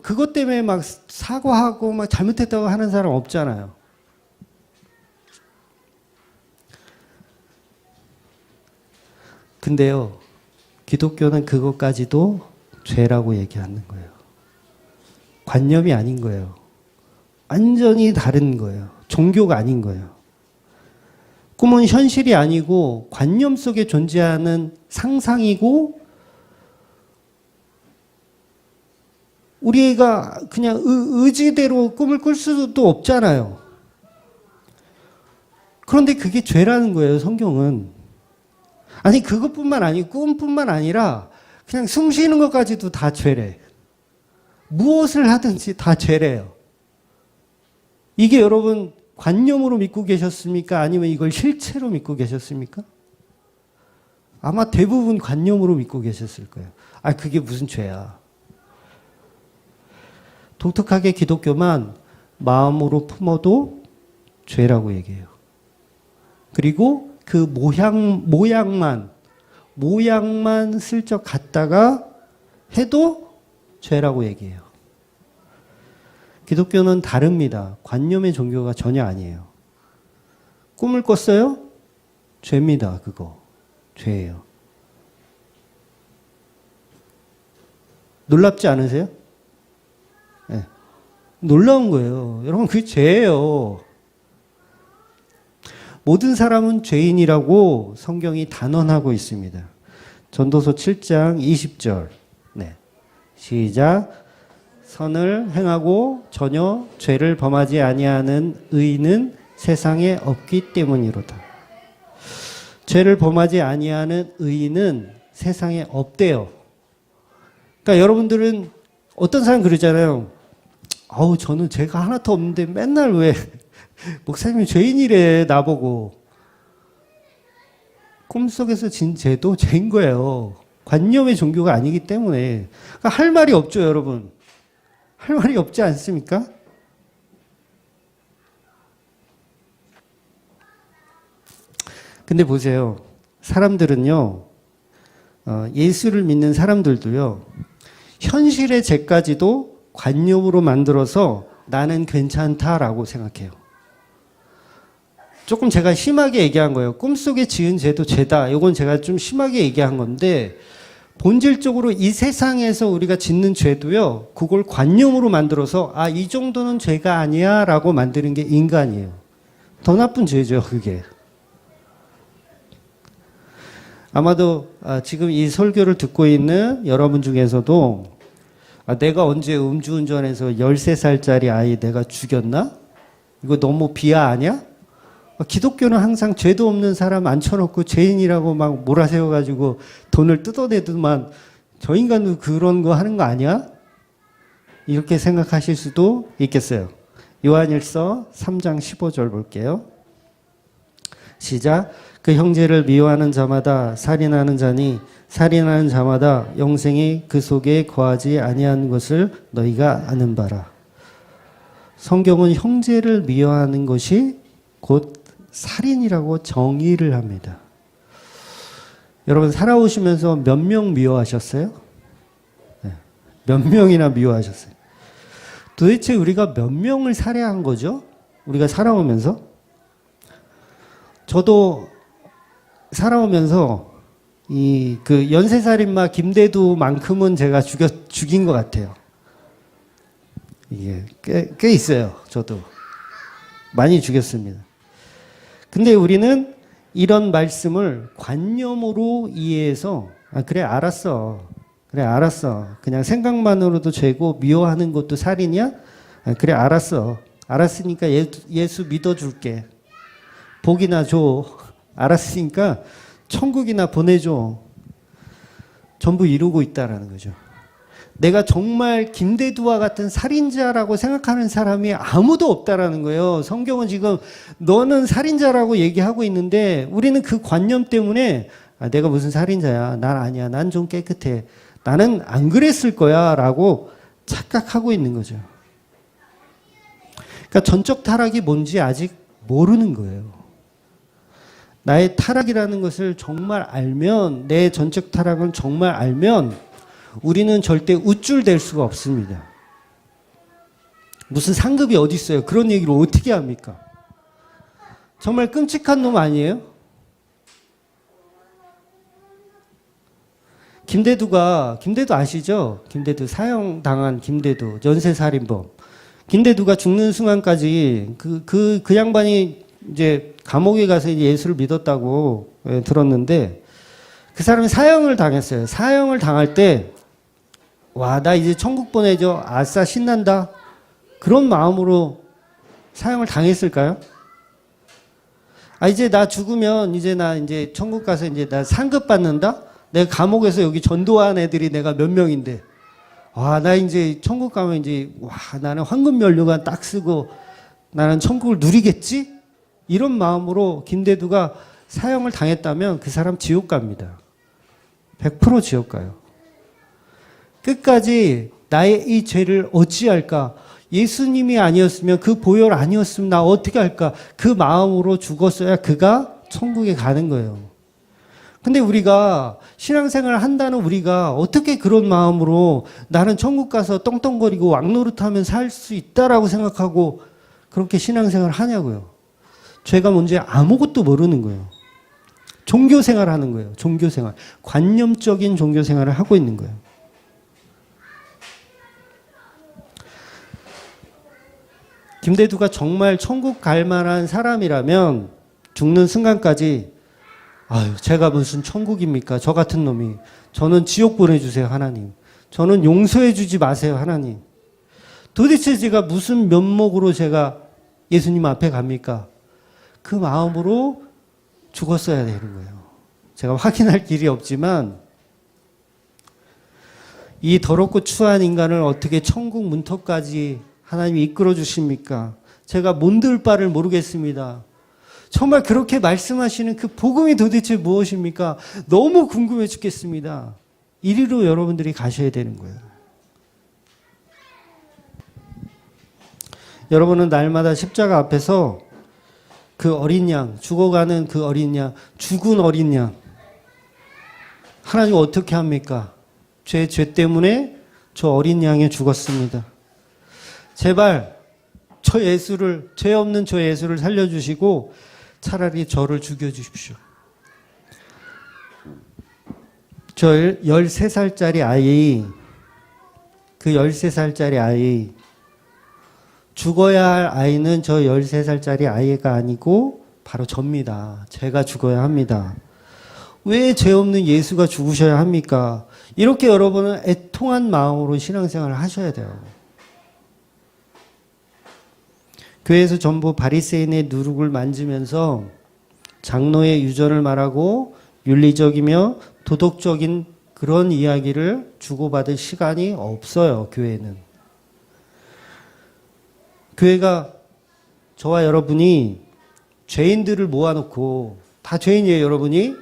그것 때문에 막 사과하고 막 잘못했다고 하는 사람 없잖아요. 근데요, 기독교는 그것까지도 죄라고 얘기하는 거예요. 관념이 아닌 거예요. 완전히 다른 거예요. 종교가 아닌 거예요. 꿈은 현실이 아니고 관념 속에 존재하는 상상이고 우리가 그냥 의지대로 꿈을 꿀 수도 없잖아요. 그런데 그게 죄라는 거예요, 성경은. 아니, 그것뿐만 아니고 꿈뿐만 아니라 그냥 숨 쉬는 것까지도 다 죄래. 무엇을 하든지 다 죄래요. 이게 여러분 관념으로 믿고 계셨습니까? 아니면 이걸 실체로 믿고 계셨습니까? 아마 대부분 관념으로 믿고 계셨을 거예요. 그게 무슨 죄야. 독특하게 기독교만 마음으로 품어도 죄라고 얘기해요. 그리고 그 모양만 슬쩍 갖다가 해도 죄라고 얘기해요. 기독교는 다릅니다. 관념의 종교가 전혀 아니에요. 꿈을 꿨어요? 죄입니다. 그거. 죄예요. 놀랍지 않으세요? 네. 놀라운 거예요. 여러분, 그게 죄예요. 모든 사람은 죄인이라고 성경이 단언하고 있습니다. 전도서 7장 20절. 네. 시작. 선을 행하고 전혀 죄를 범하지 아니하는 의인은 세상에 없기 때문이로다. 죄를 범하지 아니하는 의인은 세상에 없대요. 그러니까 여러분들은 어떤 사람 그러잖아요. 아우, 저는 죄가 하나도 없는데 맨날 왜 목사님이 죄인이래 나보고. 꿈속에서 진 죄도 죄인 거예요. 관념의 종교가 아니기 때문에. 그러니까 할 말이 없죠, 여러분. 할 말이 없지 않습니까? 근데 보세요. 사람들은요, 예수를 믿는 사람들도요, 현실의 죄까지도 관념으로 만들어서 나는 괜찮다라고 생각해요. 조금 제가 심하게 얘기한 거예요. 꿈속에 지은 죄도 죄다. 이건 제가 좀 심하게 얘기한 건데, 본질적으로 이 세상에서 우리가 짓는 죄도요, 그걸 관념으로 만들어서, 아, 이 정도는 죄가 아니야 라고 만드는 게 인간이에요. 더 나쁜 죄죠, 그게. 아마도 지금 이 설교를 듣고 있는 여러분 중에서도 내가 언제 음주운전해서 13살짜리 아이 내가 죽였나? 이거 너무 비하 아니야? 기독교는 항상 죄도 없는 사람 앉혀놓고 죄인이라고 막 몰아세워가지고 돈을 뜯어내더만 저 인간도 그런 거 하는 거 아니야? 이렇게 생각하실 수도 있겠어요. 요한일서 3장 15절 볼게요. 시작. 그 형제를 미워하는 자마다 살인하는 자니 살인하는 자마다 영생이 그 속에 거하지 아니한 것을 너희가 아는 바라. 성경은 형제를 미워하는 것이 곧 살인이라고 정의를 합니다. 여러분 살아오시면서 몇 명 미워하셨어요? 네. 몇 명이나 미워하셨어요? 도대체 우리가 몇 명을 살해한 거죠? 우리가 살아오면서? 저도 살아오면서 그 연쇄살인마 김대두만큼은 제가 죽인 것 같아요. 이게 꽤 있어요. 저도 많이 죽였습니다. 근데 우리는 이런 말씀을 관념으로 이해해서 그래 알았어. 그래 알았어. 그냥 생각만으로도 죄고 미워하는 것도 살인이야? 그래 알았어. 알았으니까 예수 믿어줄게. 복이나 줘. 알았으니까 천국이나 보내줘. 전부 이루고 있다라는 거죠. 내가 정말 김대두와 같은 살인자라고 생각하는 사람이 아무도 없다라는 거예요. 성경은 지금 너는 살인자라고 얘기하고 있는데 우리는 그 관념 때문에 내가 무슨 살인자야. 난 아니야. 난 좀 깨끗해. 나는 안 그랬을 거야 라고 착각하고 있는 거죠. 그러니까 전적 타락이 뭔지 아직 모르는 거예요. 나의 타락이라는 것을 정말 알면, 내 전적 타락을 정말 알면 우리는 절대 우쭐댈 수가 없습니다. 무슨 상급이 어디 있어요? 그런 얘기를 어떻게 합니까? 정말 끔찍한 놈 아니에요? 김대두 아시죠? 김대두 사형당한 김대두 연쇄살인범. 김대두가 죽는 순간까지 그 양반이 이제 감옥에 가서 예수를 믿었다고 들었는데 그 사람이 사형을 당했어요. 사형을 당할 때 와, 나 이제 천국 보내줘. 아싸 신난다. 그런 마음으로 사형을 당했을까요? 이제 나 죽으면 나 천국 가서 나 상급 받는다? 내가 감옥에서 여기 전도한 애들이 내가 몇 명인데. 와, 나 이제 천국 가면 나는 황금 면류관 딱 쓰고 나는 천국을 누리겠지? 이런 마음으로 김대두가 사형을 당했다면 그 사람 지옥 갑니다. 100% 지옥 가요. 끝까지 나의 이 죄를 어찌할까? 예수님이 아니었으면, 그 보혈 아니었으면 나 어떻게 할까? 그 마음으로 죽었어야 그가 천국에 가는 거예요. 근데 우리가 신앙생활을 한다는 우리가 어떻게 그런 마음으로 나는 천국 가서 떵떵거리고 왕노릇하면 살 수 있다라고 생각하고 그렇게 신앙생활을 하냐고요. 죄가 뭔지 아무것도 모르는 거예요. 종교생활을 하는 거예요. 종교생활. 관념적인 종교생활을 하고 있는 거예요. 김대두가 정말 천국 갈 만한 사람이라면 죽는 순간까지 아유, 제가 무슨 천국입니까? 저 같은 놈이. 저는 지옥 보내주세요, 하나님. 저는 용서해 주지 마세요, 하나님. 도대체 제가 무슨 면목으로 제가 예수님 앞에 갑니까? 그 마음으로 죽었어야 되는 거예요. 제가 확인할 길이 없지만 이 더럽고 추한 인간을 어떻게 천국 문턱까지 하나님이 이끌어 주십니까? 제가 뭔들 바를 모르겠습니다. 정말 그렇게 말씀하시는 그 복음이 도대체 무엇입니까? 너무 궁금해 죽겠습니다. 이리로 여러분들이 가셔야 되는 거예요. 여러분은 날마다 십자가 앞에서 그 어린 양, 죽어가는 그 어린 양, 죽은 어린 양, 하나님 어떻게 합니까? 죄 때문에 저 어린 양이 죽었습니다. 제발 죄 없는 저 예수를 살려주시고 차라리 저를 죽여주십시오. 저 13살짜리 아이, 그 13살짜리 아이, 죽어야 할 아이는 저 13살짜리 아이가 아니고 바로 접니다. 제가 죽어야 합니다. 왜 죄 없는 예수가 죽으셔야 합니까? 이렇게 여러분은 애통한 마음으로 신앙생활을 하셔야 돼요. 교회에서 전부 바리새인의 누룩을 만지면서 장로의 유전을 말하고 윤리적이며 도덕적인 그런 이야기를 주고받을 시간이 없어요, 교회는. 교회가 저와 여러분이 죄인들을 모아놓고, 다 죄인이에요, 여러분이?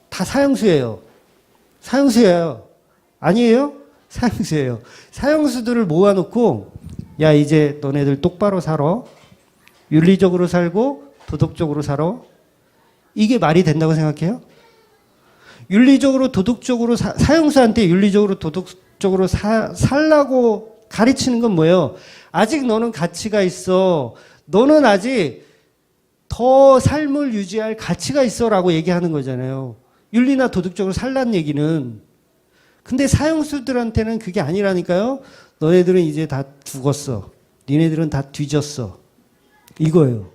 다 사형수예요. 사형수예요. 아니에요? 사형수예요. 사형수들을 모아놓고 야, 이제 너네들 똑바로 살아. 윤리적으로 살고 도덕적으로 살아. 이게 말이 된다고 생각해요? 윤리적으로 도덕적으로 사형수한테 윤리적으로 도덕적으로 살라고 가르치는 건 뭐예요? 아직 너는 가치가 있어. 너는 아직 더 삶을 유지할 가치가 있어라고 얘기하는 거잖아요. 윤리나 도덕적으로 살라는 얘기는. 근데 사형수들한테는 그게 아니라니까요. 너네들은 이제 다 죽었어. 니네들은 다 뒤졌어. 이거예요.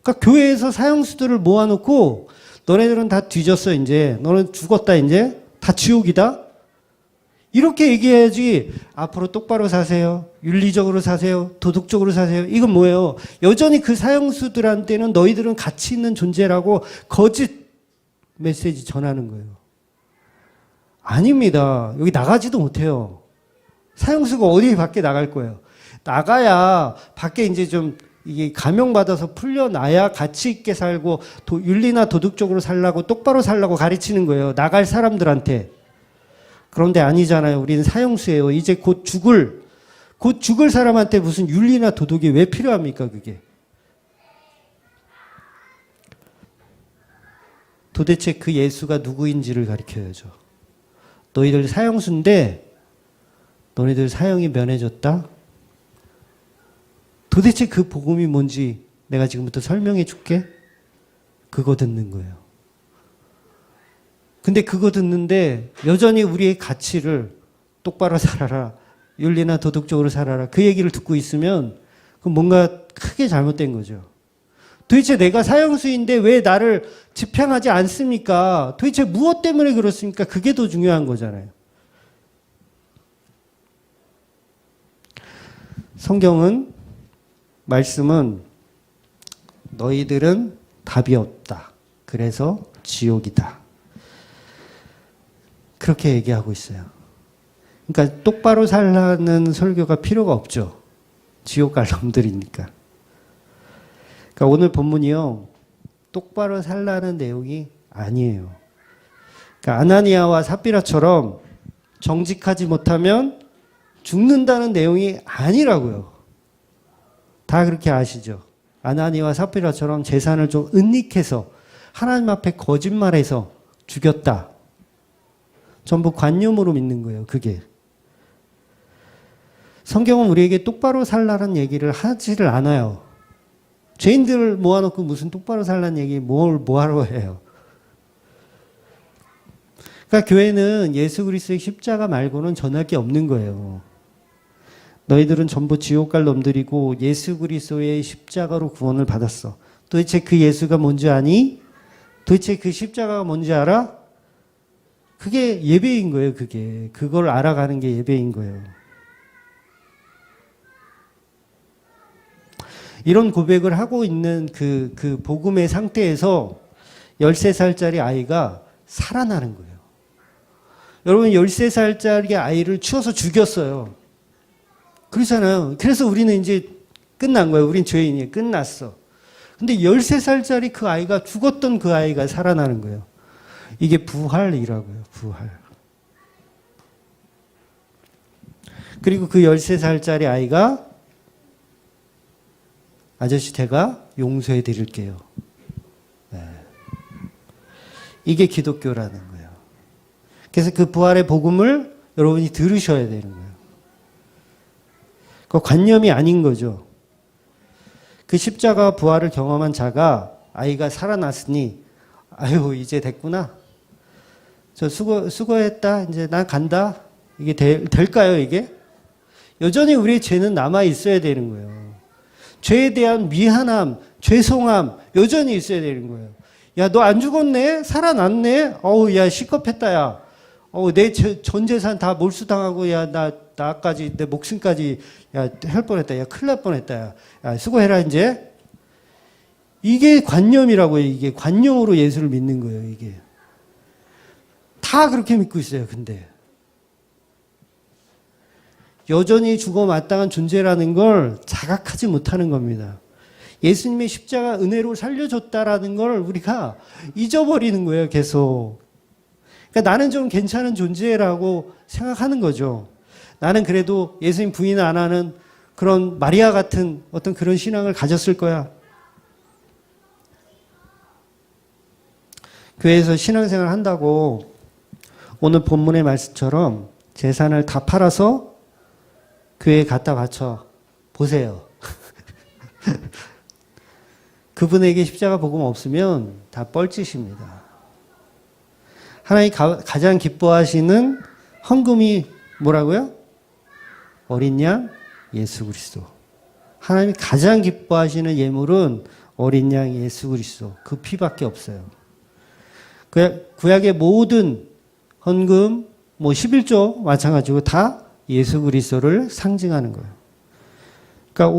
그러니까 교회에서 사형수들을 모아놓고 너네들은 다 뒤졌어 이제. 너는 죽었다 이제. 다 지옥이다. 이렇게 얘기해야지. 앞으로 똑바로 사세요. 윤리적으로 사세요. 도덕적으로 사세요. 이건 뭐예요? 여전히 그 사형수들한테는 너희들은 가치 있는 존재라고 거짓 메시지 전하는 거예요. 아닙니다. 여기 나가지도 못해요. 사형수가 어디 밖에 나갈 거예요? 나가야 밖에 이제 좀 이게 감형받아서 풀려나야 가치 있게 살고 윤리나 도덕적으로 살라고 똑바로 살라고 가르치는 거예요. 나갈 사람들한테. 그런데 아니잖아요. 우리는 사형수예요. 이제 곧 죽을 사람한테 무슨 윤리나 도덕이 왜 필요합니까, 그게? 도대체 그 예수가 누구인지를 가르쳐야죠. 너희들 사형수인데 너희들 사형이 면해졌다? 도대체 그 복음이 뭔지 내가 지금부터 설명해 줄게. 그거 듣는 거예요. 근데 그거 듣는데 여전히 우리의 가치를 똑바로 살아라. 윤리나 도덕적으로 살아라. 그 얘기를 듣고 있으면 그건 뭔가 크게 잘못된 거죠. 도대체 내가 사형수인데 왜 나를 집행하지 않습니까? 도대체 무엇 때문에 그렇습니까? 그게 더 중요한 거잖아요. 성경은, 말씀은 너희들은 답이 없다. 그래서 지옥이다. 그렇게 얘기하고 있어요. 그러니까 똑바로 살라는 설교가 필요가 없죠. 지옥 갈 놈들이니까. 그러니까 오늘 본문이요, 똑바로 살라는 내용이 아니에요. 그러니까 아나니아와 삽비라처럼 정직하지 못하면 죽는다는 내용이 아니라고요. 다 그렇게 아시죠? 아나니와 삽비라처럼 재산을 좀 은닉해서 하나님 앞에 거짓말해서 죽였다. 전부 관념으로 믿는 거예요. 그게. 성경은 우리에게 똑바로 살라는 얘기를 하지를 않아요. 죄인들을 모아놓고 무슨 똑바로 살라는 얘기 뭘 뭐하러 해요. 그러니까 교회는 예수 그리스도의 십자가 말고는 전할 게 없는 거예요. 너희들은 전부 지옥 갈 놈들이고 예수 그리스도의 십자가로 구원을 받았어. 도대체 그 예수가 뭔지 아니? 도대체 그 십자가가 뭔지 알아? 그게 예배인 거예요. 그게. 그걸 알아가는 게 예배인 거예요. 이런 고백을 하고 있는 그 복음의 상태에서 13살짜리 아이가 살아나는 거예요. 여러분 13살짜리 아이를 추워서 죽였어요. 그렇잖아요. 그래서 우리는 이제 끝난 거예요. 우린 죄인이에요. 끝났어. 근데 13살짜리 그 아이가 죽었던 그 아이가 살아나는 거예요. 이게 부활이라고요. 부활. 그리고 그 13살짜리 아이가 아저씨 제가 용서해 드릴게요. 네. 이게 기독교라는 거예요. 그래서 그 부활의 복음을 여러분이 들으셔야 되는 거예요. 그 관념이 아닌 거죠. 그 십자가 부활을 경험한 자가 아이가 살아났으니 아유 이제 됐구나. 저 수고했다. 이제 난 간다. 이게 될까요 이게? 여전히 우리의 죄는 남아 있어야 되는 거예요. 죄에 대한 미안함, 죄송함 여전히 있어야 되는 거예요. 야, 너 안 죽었네? 살아났네? 어우, 야, 시겁했다, 야. 내 전 재산 다 몰수당하고, 야, 나까지, 내 목숨까지, 야, 할 뻔했다. 야, 큰일 날 뻔했다. 야, 야, 수고해라, 이제. 이게 관념이라고요. 이게 관념으로 예수를 믿는 거예요, 이게. 다 그렇게 믿고 있어요, 근데. 여전히 죽어 마땅한 존재라는 걸 자각하지 못하는 겁니다. 예수님의 십자가 은혜로 살려줬다라는 걸 우리가 잊어버리는 거예요, 계속. 그러니까 나는 좀 괜찮은 존재라고 생각하는 거죠. 나는 그래도 예수님 부인 안 하는 그런 마리아 같은 어떤 그런 신앙을 가졌을 거야. 교회에서 신앙생활 한다고 오늘 본문의 말씀처럼 재산을 다 팔아서 교회에 갖다 바쳐 보세요. 그분에게 십자가 복음 없으면 다 뻘짓입니다. 하나님이 가장 기뻐하시는 헌금이 뭐라고요? 어린 양 예수 그리스도. 하나님이 가장 기뻐하시는 예물은 어린 양 예수 그리스도. 그 피밖에 없어요. 구약의 모든 헌금, 11조 마찬가지고 다 예수 그리스도를 상징하는 거예요. 그러니까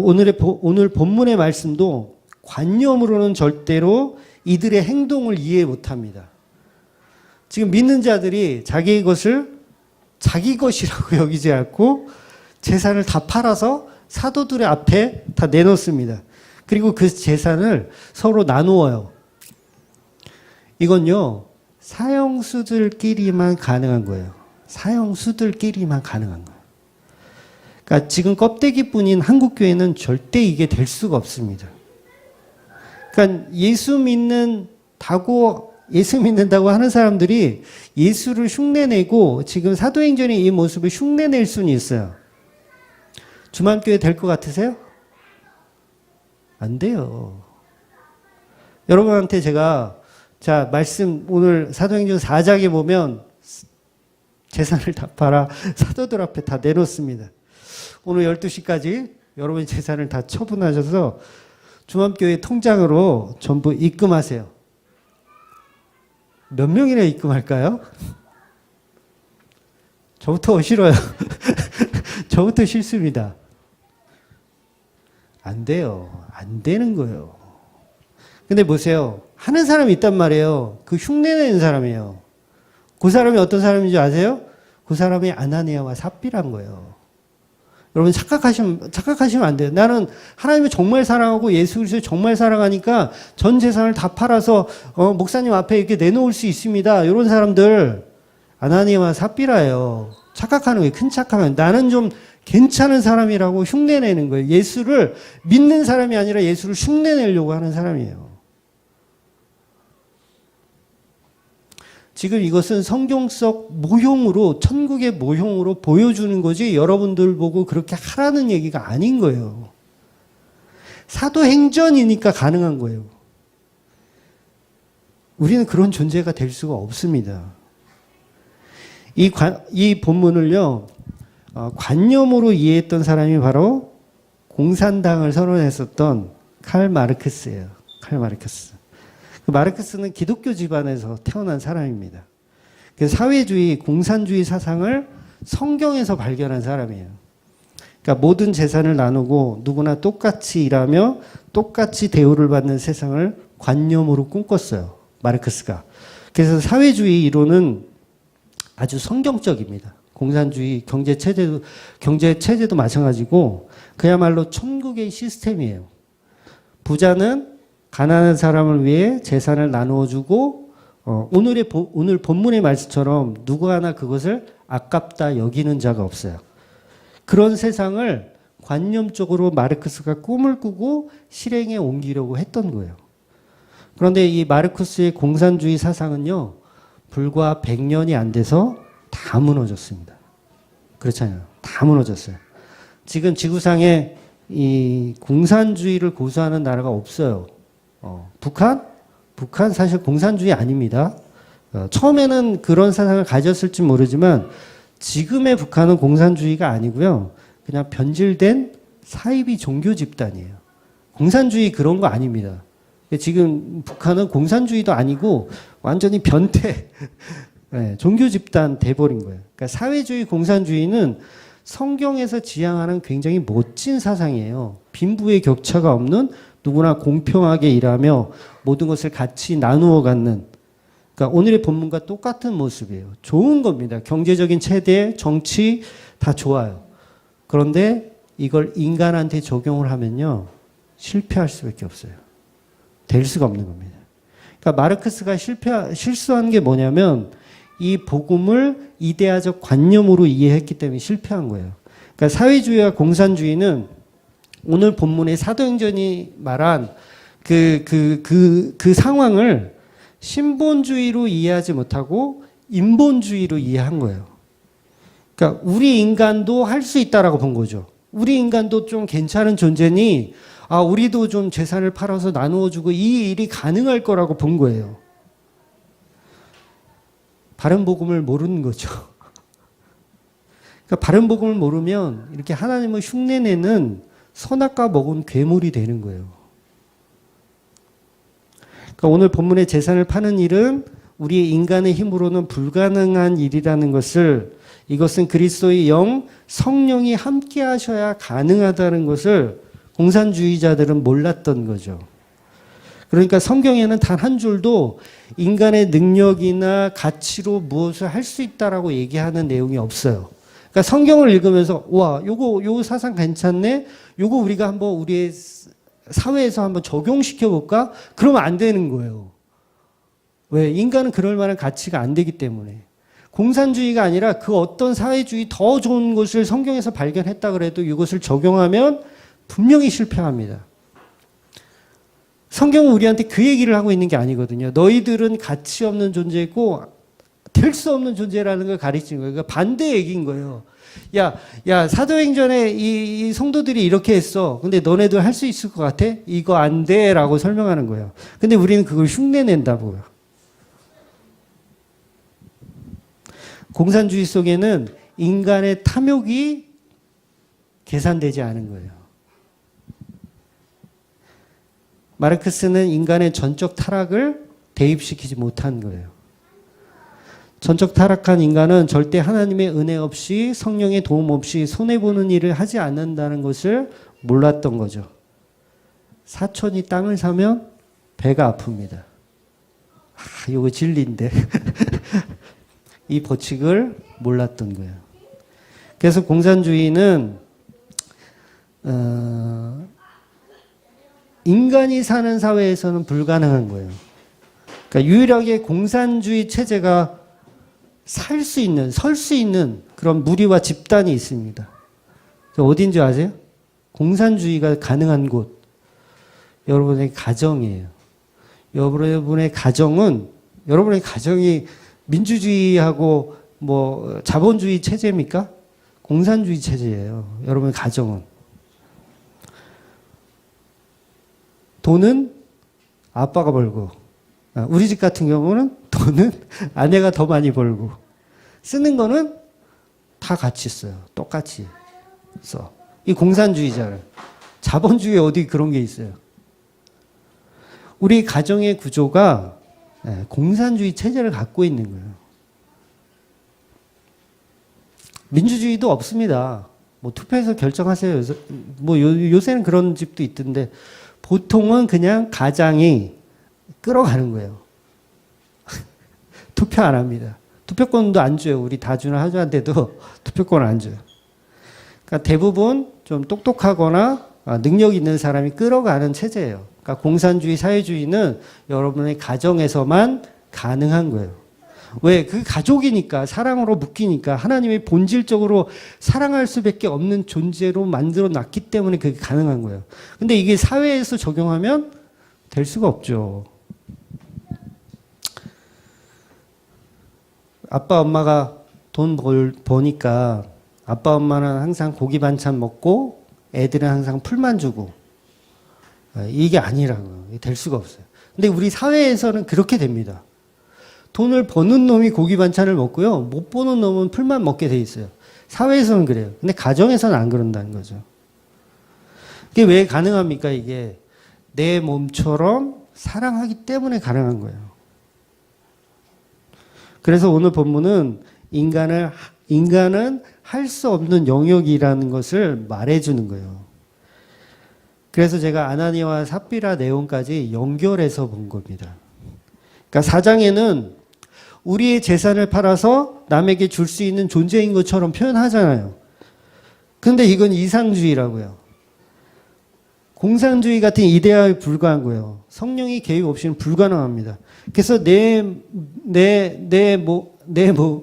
오늘 본문의 말씀도 관념으로는 절대로 이들의 행동을 이해 못합니다. 지금 믿는 자들이 자기의 것을 자기 것이라고 여기지 않고 재산을 다 팔아서 사도들의 앞에 다 내놓습니다. 그리고 그 재산을 서로 나누어요. 이건요, 사형수들끼리만 가능한 거예요. 사형수들끼리만 가능한 거예요. 그러니까 지금 껍데기뿐인 한국교회는 절대 이게 될 수가 없습니다. 그러니까 예수 믿는다고 하는 사람들이 예수를 흉내내고 지금 사도행전의 이 모습을 흉내낼 수는 있어요. 주만교회 될 것 같으세요? 안 돼요. 여러분한테 제가 말씀 오늘 사도행전 4장에 보면 재산을 다 팔아 사도들 앞에 다 내놓습니다. 오늘 12시까지 여러분의 재산을 다 처분하셔서 중암교회 통장으로 전부 입금하세요. 몇 명이나 입금할까요? 저부터 싫어요. 저부터 싫습니다. 안 돼요. 안 되는 거예요. 근데 보세요. 하는 사람이 있단 말이에요. 그 흉내내는 사람이에요. 그 사람이 어떤 사람인지 아세요? 그 사람이 아나니아와 삽비란 거예요. 여러분 착각하시면 안 돼요. 나는 하나님을 정말 사랑하고 예수 그리스도를 정말 사랑하니까 전 재산을 다 팔아서 목사님 앞에 이렇게 내놓을 수 있습니다. 이런 사람들 아나니아와 삽비라예요. 착각하는 거예요. 큰 착각은. 나는 좀 괜찮은 사람이라고 흉내내는 거예요. 예수를 믿는 사람이 아니라 예수를 흉내내려고 하는 사람이에요. 지금 이것은 성경 속 모형으로, 천국의 모형으로 보여주는 거지 여러분들 보고 그렇게 하라는 얘기가 아닌 거예요. 사도행전이니까 가능한 거예요. 우리는 그런 존재가 될 수가 없습니다. 이 본문을요, 관념으로 이해했던 사람이 바로 공산당을 선언했었던 칼 마르크스예요. 칼 마르크스. 마르크스는 기독교 집안에서 태어난 사람입니다. 사회주의, 공산주의 사상을 성경에서 발견한 사람이에요. 그러니까 모든 재산을 나누고 누구나 똑같이 일하며 똑같이 대우를 받는 세상을 관념으로 꿈꿨어요. 마르크스가. 그래서 사회주의 이론은 아주 성경적입니다. 공산주의 경제 체제도 마찬가지고 그야말로 천국의 시스템이에요. 부자는 가난한 사람을 위해 재산을 나누어 주고 오늘 본문의 말씀처럼 누구 하나 그것을 아깝다 여기는 자가 없어요. 그런 세상을 관념적으로 마르크스가 꿈을 꾸고 실행에 옮기려고 했던 거예요. 그런데 이 마르크스의 공산주의 사상은요, 불과 100년이 안 돼서 다 무너졌습니다. 그렇잖아요. 다 무너졌어요. 지금 지구상에 이 공산주의를 고수하는 나라가 없어요. 북한 사실 공산주의 아닙니다. 처음에는 그런 사상을 가졌을지 모르지만 지금의 북한은 공산주의가 아니고요. 그냥 변질된 사이비 종교 집단이에요. 공산주의 그런 거 아닙니다. 지금 북한은 공산주의도 아니고 완전히 변태 종교 집단 돼버린 거예요. 그러니까 사회주의 공산주의는 성경에서 지향하는 굉장히 멋진 사상이에요. 빈부의 격차가 없는 누구나 공평하게 일하며 모든 것을 같이 나누어 갖는, 그러니까 오늘의 본문과 똑같은 모습이에요. 좋은 겁니다. 경제적인 체제, 정치 다 좋아요. 그런데 이걸 인간한테 적용을 하면요, 실패할 수밖에 없어요. 될 수가 없는 겁니다. 그러니까 마르크스가 실수한 게 뭐냐면 이 복음을 이데아적 관념으로 이해했기 때문에 실패한 거예요. 그러니까 사회주의와 공산주의는 오늘 본문의 사도행전이 말한 그 상황을 신본주의로 이해하지 못하고 인본주의로 이해한 거예요. 그러니까 우리 인간도 할 수 있다라고 본 거죠. 우리 인간도 좀 괜찮은 존재니 우리도 좀 재산을 팔아서 나누어주고 이 일이 가능할 거라고 본 거예요. 바른 복음을 모르는 거죠. 그러니까 바른 복음을 모르면 이렇게 하나님을 흉내내는 선악과 먹은 괴물이 되는 거예요. 그러니까 오늘 본문의 재산을 파는 일은 우리 인간의 힘으로는 불가능한 일이라는 것을, 이것은 그리스도의 영, 성령이 함께 하셔야 가능하다는 것을 공산주의자들은 몰랐던 거죠. 그러니까 성경에는 단 한 줄도 인간의 능력이나 가치로 무엇을 할 수 있다라고 얘기하는 내용이 없어요. 그러니까 성경을 읽으면서 요거 사상 괜찮네. 요거 우리가 한번 우리의 사회에서 한번 적용시켜 볼까? 그러면 안 되는 거예요. 왜? 인간은 그럴 만한 가치가 안 되기 때문에. 공산주의가 아니라 그 어떤 사회주의 더 좋은 것을 성경에서 발견했다 그래도 이것을 적용하면 분명히 실패합니다. 성경은 우리한테 그 얘기를 하고 있는 게 아니거든요. 너희들은 가치 없는 존재고 될 수 없는 존재라는 걸 가르치는 거예요. 그러니까 반대 얘기인 거예요. 야, 사도행전에 이 성도들이 이렇게 했어. 근데 너네들 할 수 있을 것 같아? 이거 안 돼. 라고 설명하는 거예요. 근데 우리는 그걸 흉내낸다고요. 공산주의 속에는 인간의 탐욕이 계산되지 않은 거예요. 마르크스는 인간의 전적 타락을 대입시키지 못한 거예요. 전적 타락한 인간은 절대 하나님의 은혜 없이 성령의 도움 없이 손해보는 일을 하지 않는다는 것을 몰랐던 거죠. 사촌이 땅을 사면 배가 아픕니다. 이거 진리인데. 이 법칙을 몰랐던 거예요. 그래서 공산주의는 인간이 사는 사회에서는 불가능한 거예요. 그러니까 유일하게 공산주의 체제가 살 수 있는, 설 수 있는 그런 무리와 집단이 있습니다. 어딘지 아세요? 공산주의가 가능한 곳. 여러분의 가정이에요. 여러분의 가정은, 여러분의 가정이 민주주의하고 뭐 자본주의 체제입니까? 공산주의 체제예요. 여러분의 가정은. 돈은 아빠가 벌고, 우리 집 같은 경우는 돈은 아내가 더 많이 벌고, 쓰는 거는 다 같이 써요. 똑같이 써. 이 공산주의잖아요. 자본주의에 어디 그런 게 있어요. 우리 가정의 구조가 공산주의 체제를 갖고 있는 거예요. 민주주의도 없습니다. 뭐 투표해서 결정하세요. 뭐 요새는 그런 집도 있던데 보통은 그냥 가장이 끌어가는 거예요. 투표 안 합니다. 투표권도 안 줘요. 우리 다주나 하주한테도 투표권을 안 줘요. 그러니까 대부분 좀 똑똑하거나 능력 있는 사람이 끌어가는 체제예요. 그러니까 공산주의, 사회주의는 여러분의 가정에서만 가능한 거예요. 왜? 그 가족이니까, 사랑으로 묶이니까, 하나님이 본질적으로 사랑할 수밖에 없는 존재로 만들어 놨기 때문에 그게 가능한 거예요. 근데 이게 사회에서 적용하면 될 수가 없죠. 아빠, 엄마가 돈 버니까 아빠, 엄마는 항상 고기 반찬 먹고 애들은 항상 풀만 주고 이게 아니라고요. 이게 될 수가 없어요. 근데 우리 사회에서는 그렇게 됩니다. 돈을 버는 놈이 고기 반찬을 먹고요. 못 버는 놈은 풀만 먹게 돼 있어요. 사회에서는 그래요. 근데 가정에서는 안 그런다는 거죠. 이게 왜 가능합니까? 이게 내 몸처럼 사랑하기 때문에 가능한 거예요. 그래서 오늘 본문은 인간은 할 수 없는 영역이라는 것을 말해주는 거예요. 그래서 제가 아나니아와 삽비라 내용까지 연결해서 본 겁니다. 그러니까 4장에는 우리의 재산을 팔아서 남에게 줄 수 있는 존재인 것처럼 표현하잖아요. 근데 이건 이상주의라고요. 공산주의 같은 이데아에 불과한 거예요. 성령이 개입 없이는 불가능합니다. 그래서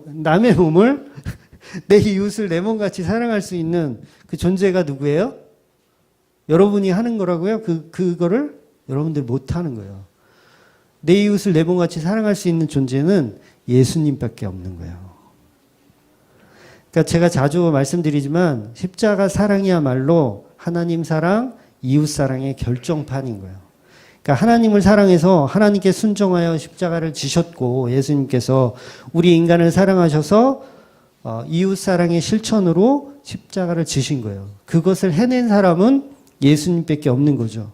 남의 몸을 내 이웃을 내 몸같이 사랑할 수 있는 그 존재가 누구예요? 여러분이 하는 거라고요? 그거를 여러분들 못 하는 거예요. 내 이웃을 내 몸같이 사랑할 수 있는 존재는 예수님밖에 없는 거예요. 그러니까 제가 자주 말씀드리지만 십자가 사랑이야말로 하나님 사랑, 이웃 사랑의 결정판인 거예요. 그러니까 하나님을 사랑해서 하나님께 순종하여 십자가를 지셨고 예수님께서 우리 인간을 사랑하셔서 이웃 사랑의 실천으로 십자가를 지신 거예요. 그것을 해낸 사람은 예수님밖에 없는 거죠.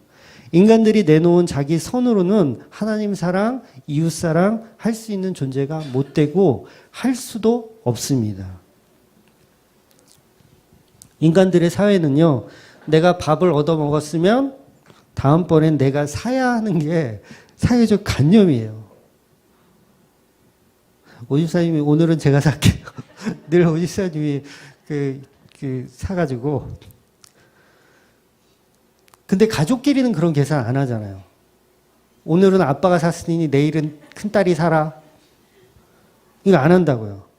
인간들이 내놓은 자기 선으로는 하나님 사랑, 이웃 사랑 할 수 있는 존재가 못 되고 할 수도 없습니다. 인간들의 사회는요, 내가 밥을 얻어 먹었으면 다음번엔 내가 사야 하는 게 사회적 관념이에요. 오집사님이 오늘은 제가 살게요. 늘 오집사님이 사가지고. 근데 가족끼리는 그런 계산 안 하잖아요. 오늘은 아빠가 샀으니 내일은 큰딸이 사라. 이거 안 한다고요.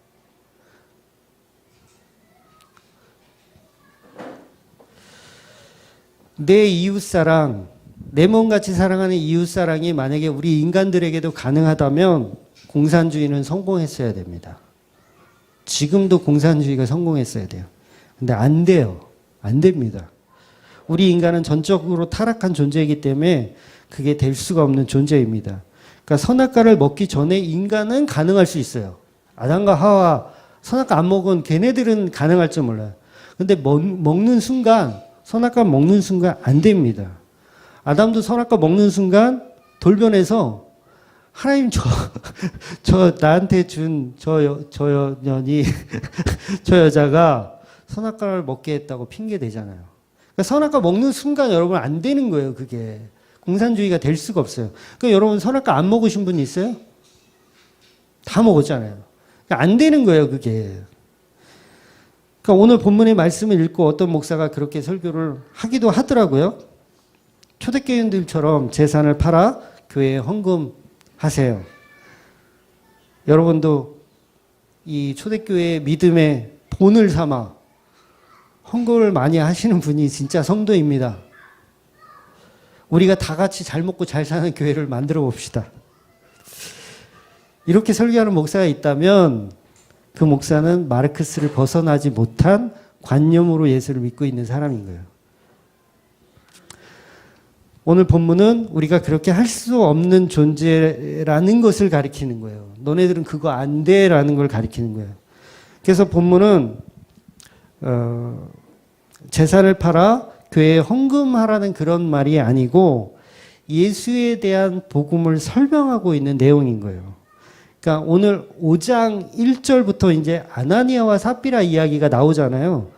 내 이웃사랑, 내 몸같이 사랑하는 이웃사랑이 만약에 우리 인간들에게도 가능하다면 공산주의는 성공했어야 됩니다. 지금도 공산주의가 성공했어야 돼요. 근데 안 돼요. 안 됩니다. 우리 인간은 전적으로 타락한 존재이기 때문에 그게 될 수가 없는 존재입니다. 그러니까 선악과를 먹기 전에 인간은 가능할 수 있어요. 아담과 하와 선악과 안 먹은 걔네들은 가능할 줄 몰라요. 근데 먹는 순간, 선악과 먹는 순간 안 됩니다. 아담도 선악과 먹는 순간 돌변해서 하나님 저 나한테 준 저 여년이 저 여자가 선악과를 먹게 했다고 핑계 대잖아요. 그러니까 선악과 먹는 순간 여러분 안 되는 거예요. 그게 공산주의가 될 수가 없어요. 그러니까 여러분 선악과 안 먹으신 분 있어요? 다 먹었잖아요. 그러니까 안 되는 거예요. 그게. 그러니까 오늘 본문의 말씀을 읽고 어떤 목사가 그렇게 설교를 하기도 하더라고요. 초대교인들처럼 재산을 팔아 교회에 헌금하세요. 여러분도 이 초대교회의 믿음의 본을 삼아 헌금을 많이 하시는 분이 진짜 성도입니다. 우리가 다 같이 잘 먹고 잘 사는 교회를 만들어 봅시다. 이렇게 설교하는 목사가 있다면 그 목사는 마르크스를 벗어나지 못한 관념으로 예수를 믿고 있는 사람인 거예요. 오늘 본문은 우리가 그렇게 할 수 없는 존재라는 것을 가리키는 거예요. 너네들은 그거 안 돼라는 걸 가리키는 거예요. 그래서 본문은 재산을 팔아 교회에 헌금하라는 그런 말이 아니고 예수에 대한 복음을 설명하고 있는 내용인 거예요. 그러니까 오늘 5장 1절부터 이제 아나니아와 삽비라 이야기가 나오잖아요.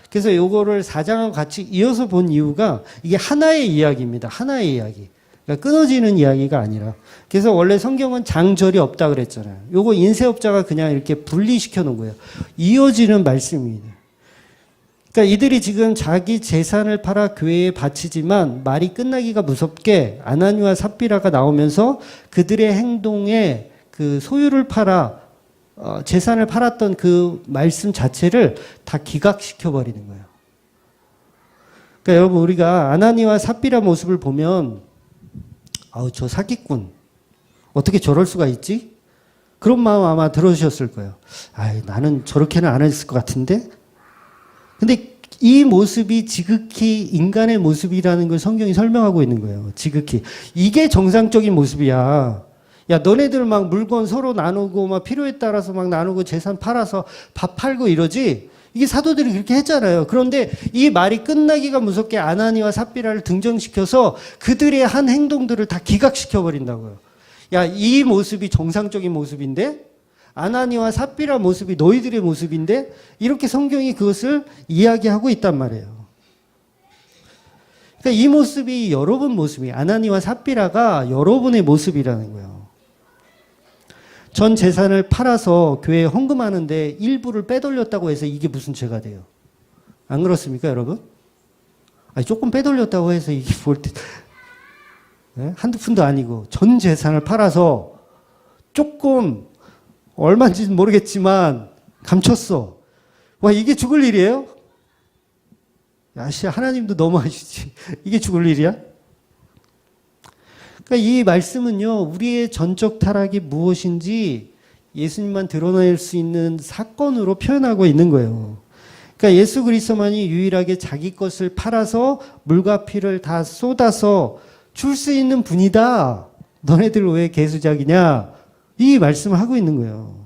그래서 요거를 4장하고 같이 이어서 본 이유가 이게 하나의 이야기입니다. 하나의 이야기. 그러니까 끊어지는 이야기가 아니라. 그래서 원래 성경은 장절이 없다 그랬잖아요. 요거 인쇄업자가 그냥 이렇게 분리시켜 놓은 거예요. 이어지는 말씀입니다. 그러니까 이들이 지금 자기 재산을 팔아 교회에 바치지만 말이 끝나기가 무섭게 아나니아와 삽비라가 나오면서 그들의 행동에 그 소유를 팔아 재산을 팔았던 그 말씀 자체를 다 기각시켜 버리는 거예요. 그러니까 여러분 우리가 아나니아와 삽비라 모습을 보면 아우 저 사기꾼 어떻게 저럴 수가 있지? 그런 마음 아마 들으셨을 거예요. 아이 나는 저렇게는 안 했을 것 같은데. 근데 이 모습이 지극히 인간의 모습이라는 걸 성경이 설명하고 있는 거예요. 지극히 이게 정상적인 모습이야. 야, 너네들 막 물건 서로 나누고, 막 필요에 따라서 막 나누고, 재산 팔아서 밥 팔고 이러지? 이게 사도들이 그렇게 했잖아요. 그런데 이 말이 끝나기가 무섭게 아나니와 삽비라를 등정시켜서 그들의 한 행동들을 다 기각시켜버린다고요. 야, 이 모습이 정상적인 모습인데? 아나니와 삽비라 모습이 너희들의 모습인데? 이렇게 성경이 그것을 이야기하고 있단 말이에요. 그러니까 이 모습이 여러분 모습이, 아나니와 삽비라가 여러분의 모습이라는 거예요. 전 재산을 팔아서 교회에 헌금하는데 일부를 빼돌렸다고 해서 이게 무슨 죄가 돼요? 안 그렇습니까, 여러분? 아니, 조금 빼돌렸다고 해서 이게 네? 한두 푼도 아니고 전 재산을 팔아서 조금 얼마인지는 모르겠지만 감췄어. 와, 이게 죽을 일이에요? 야, 씨, 하나님도 너무하시지. 이게 죽을 일이야? 그러니까 이 말씀은요, 우리의 전적 타락이 무엇인지 예수님만 드러낼 수 있는 사건으로 표현하고 있는 거예요. 그러니까 예수 그리스도만이 유일하게 자기 것을 팔아서 물과 피를 다 쏟아서 줄 수 있는 분이다. 너네들 왜 개수작이냐? 이 말씀을 하고 있는 거예요.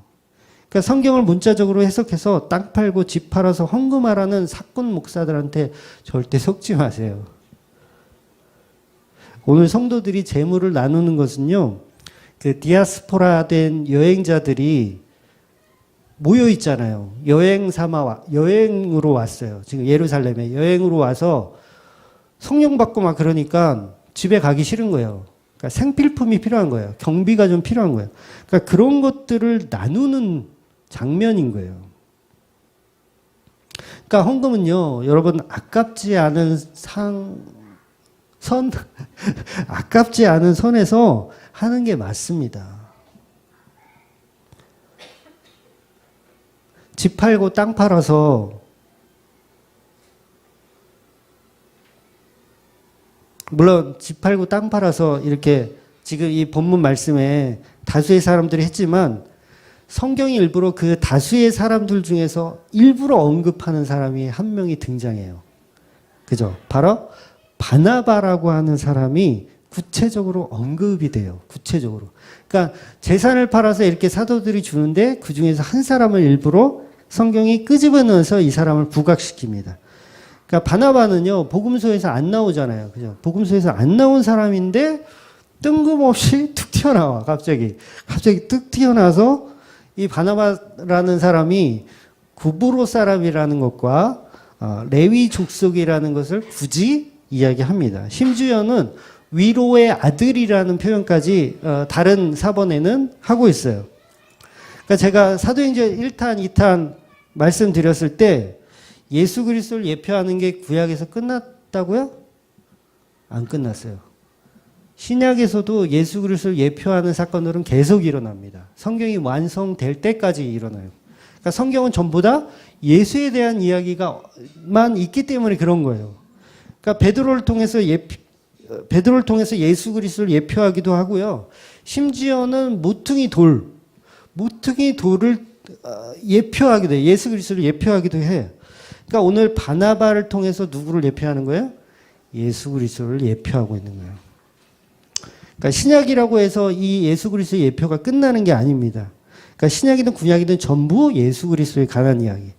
그러니까 성경을 문자적으로 해석해서 땅 팔고 집 팔아서 헌금하라는 사건 목사들한테 절대 속지 마세요. 오늘 성도들이 재물을 나누는 것은요, 그 디아스포라 된 여행자들이 모여 있잖아요. 여행으로 왔어요. 지금 예루살렘에 여행으로 와서 성령 받고 막 그러니까 집에 가기 싫은 거예요. 그러니까 생필품이 필요한 거예요. 경비가 좀 필요한 거예요. 그러니까 그런 것들을 나누는 장면인 거예요. 그러니까 헌금은요, 여러분 아깝지 않은 아깝지 않은 선에서 하는 게 맞습니다. 집 팔고 땅 팔아서 물론 집 팔고 땅 팔아서 이렇게 지금 이 본문 말씀에 다수의 사람들이 했지만 성경이 일부러 그 다수의 사람들 중에서 일부러 언급하는 사람이 한 명이 등장해요. 그죠? 바로 바나바라고 하는 사람이 구체적으로 언급이 돼요. 구체적으로. 그러니까 재산을 팔아서 이렇게 사도들이 주는데 그 중에서 한 사람을 일부러 성경이 끄집어내서 이 사람을 부각시킵니다. 그러니까 바나바는요, 복음서에서 안 나오잖아요. 그죠? 복음서에서 안 나온 사람인데 뜬금없이 툭 튀어나와, 갑자기. 갑자기 뚝 튀어나와서 이 바나바라는 사람이 구브로 사람이라는 것과 레위 족속이라는 것을 굳이 이야기합니다. 심지어는 위로의 아들이라는 표현까지 다른 사본에는 하고 있어요. 그러니까 제가 사도행전 1탄, 2탄 말씀드렸을 때 예수 그리스도를 예표하는 게 구약에서 끝났다고요? 안 끝났어요. 신약에서도 예수 그리스도를 예표하는 사건들은 계속 일어납니다. 성경이 완성될 때까지 일어나요. 그러니까 성경은 전부 다 예수에 대한 이야기가만 있기 때문에 그런 거예요. 그러니까 베드로를 통해서 예수 그리스도를 예표하기도 하고요. 심지어는 모퉁이 돌을 예표하기도 해요. 예수 그리스도를 예표하기도 해요. 그러니까 오늘 바나바를 통해서 누구를 예표하는 거예요? 예수 그리스도를 예표하고 있는 거예요. 그러니까 신약이라고 해서 이 예수 그리스도의 예표가 끝나는 게 아닙니다. 그러니까 신약이든 구약이든 전부 예수 그리스도에 관한 이야기.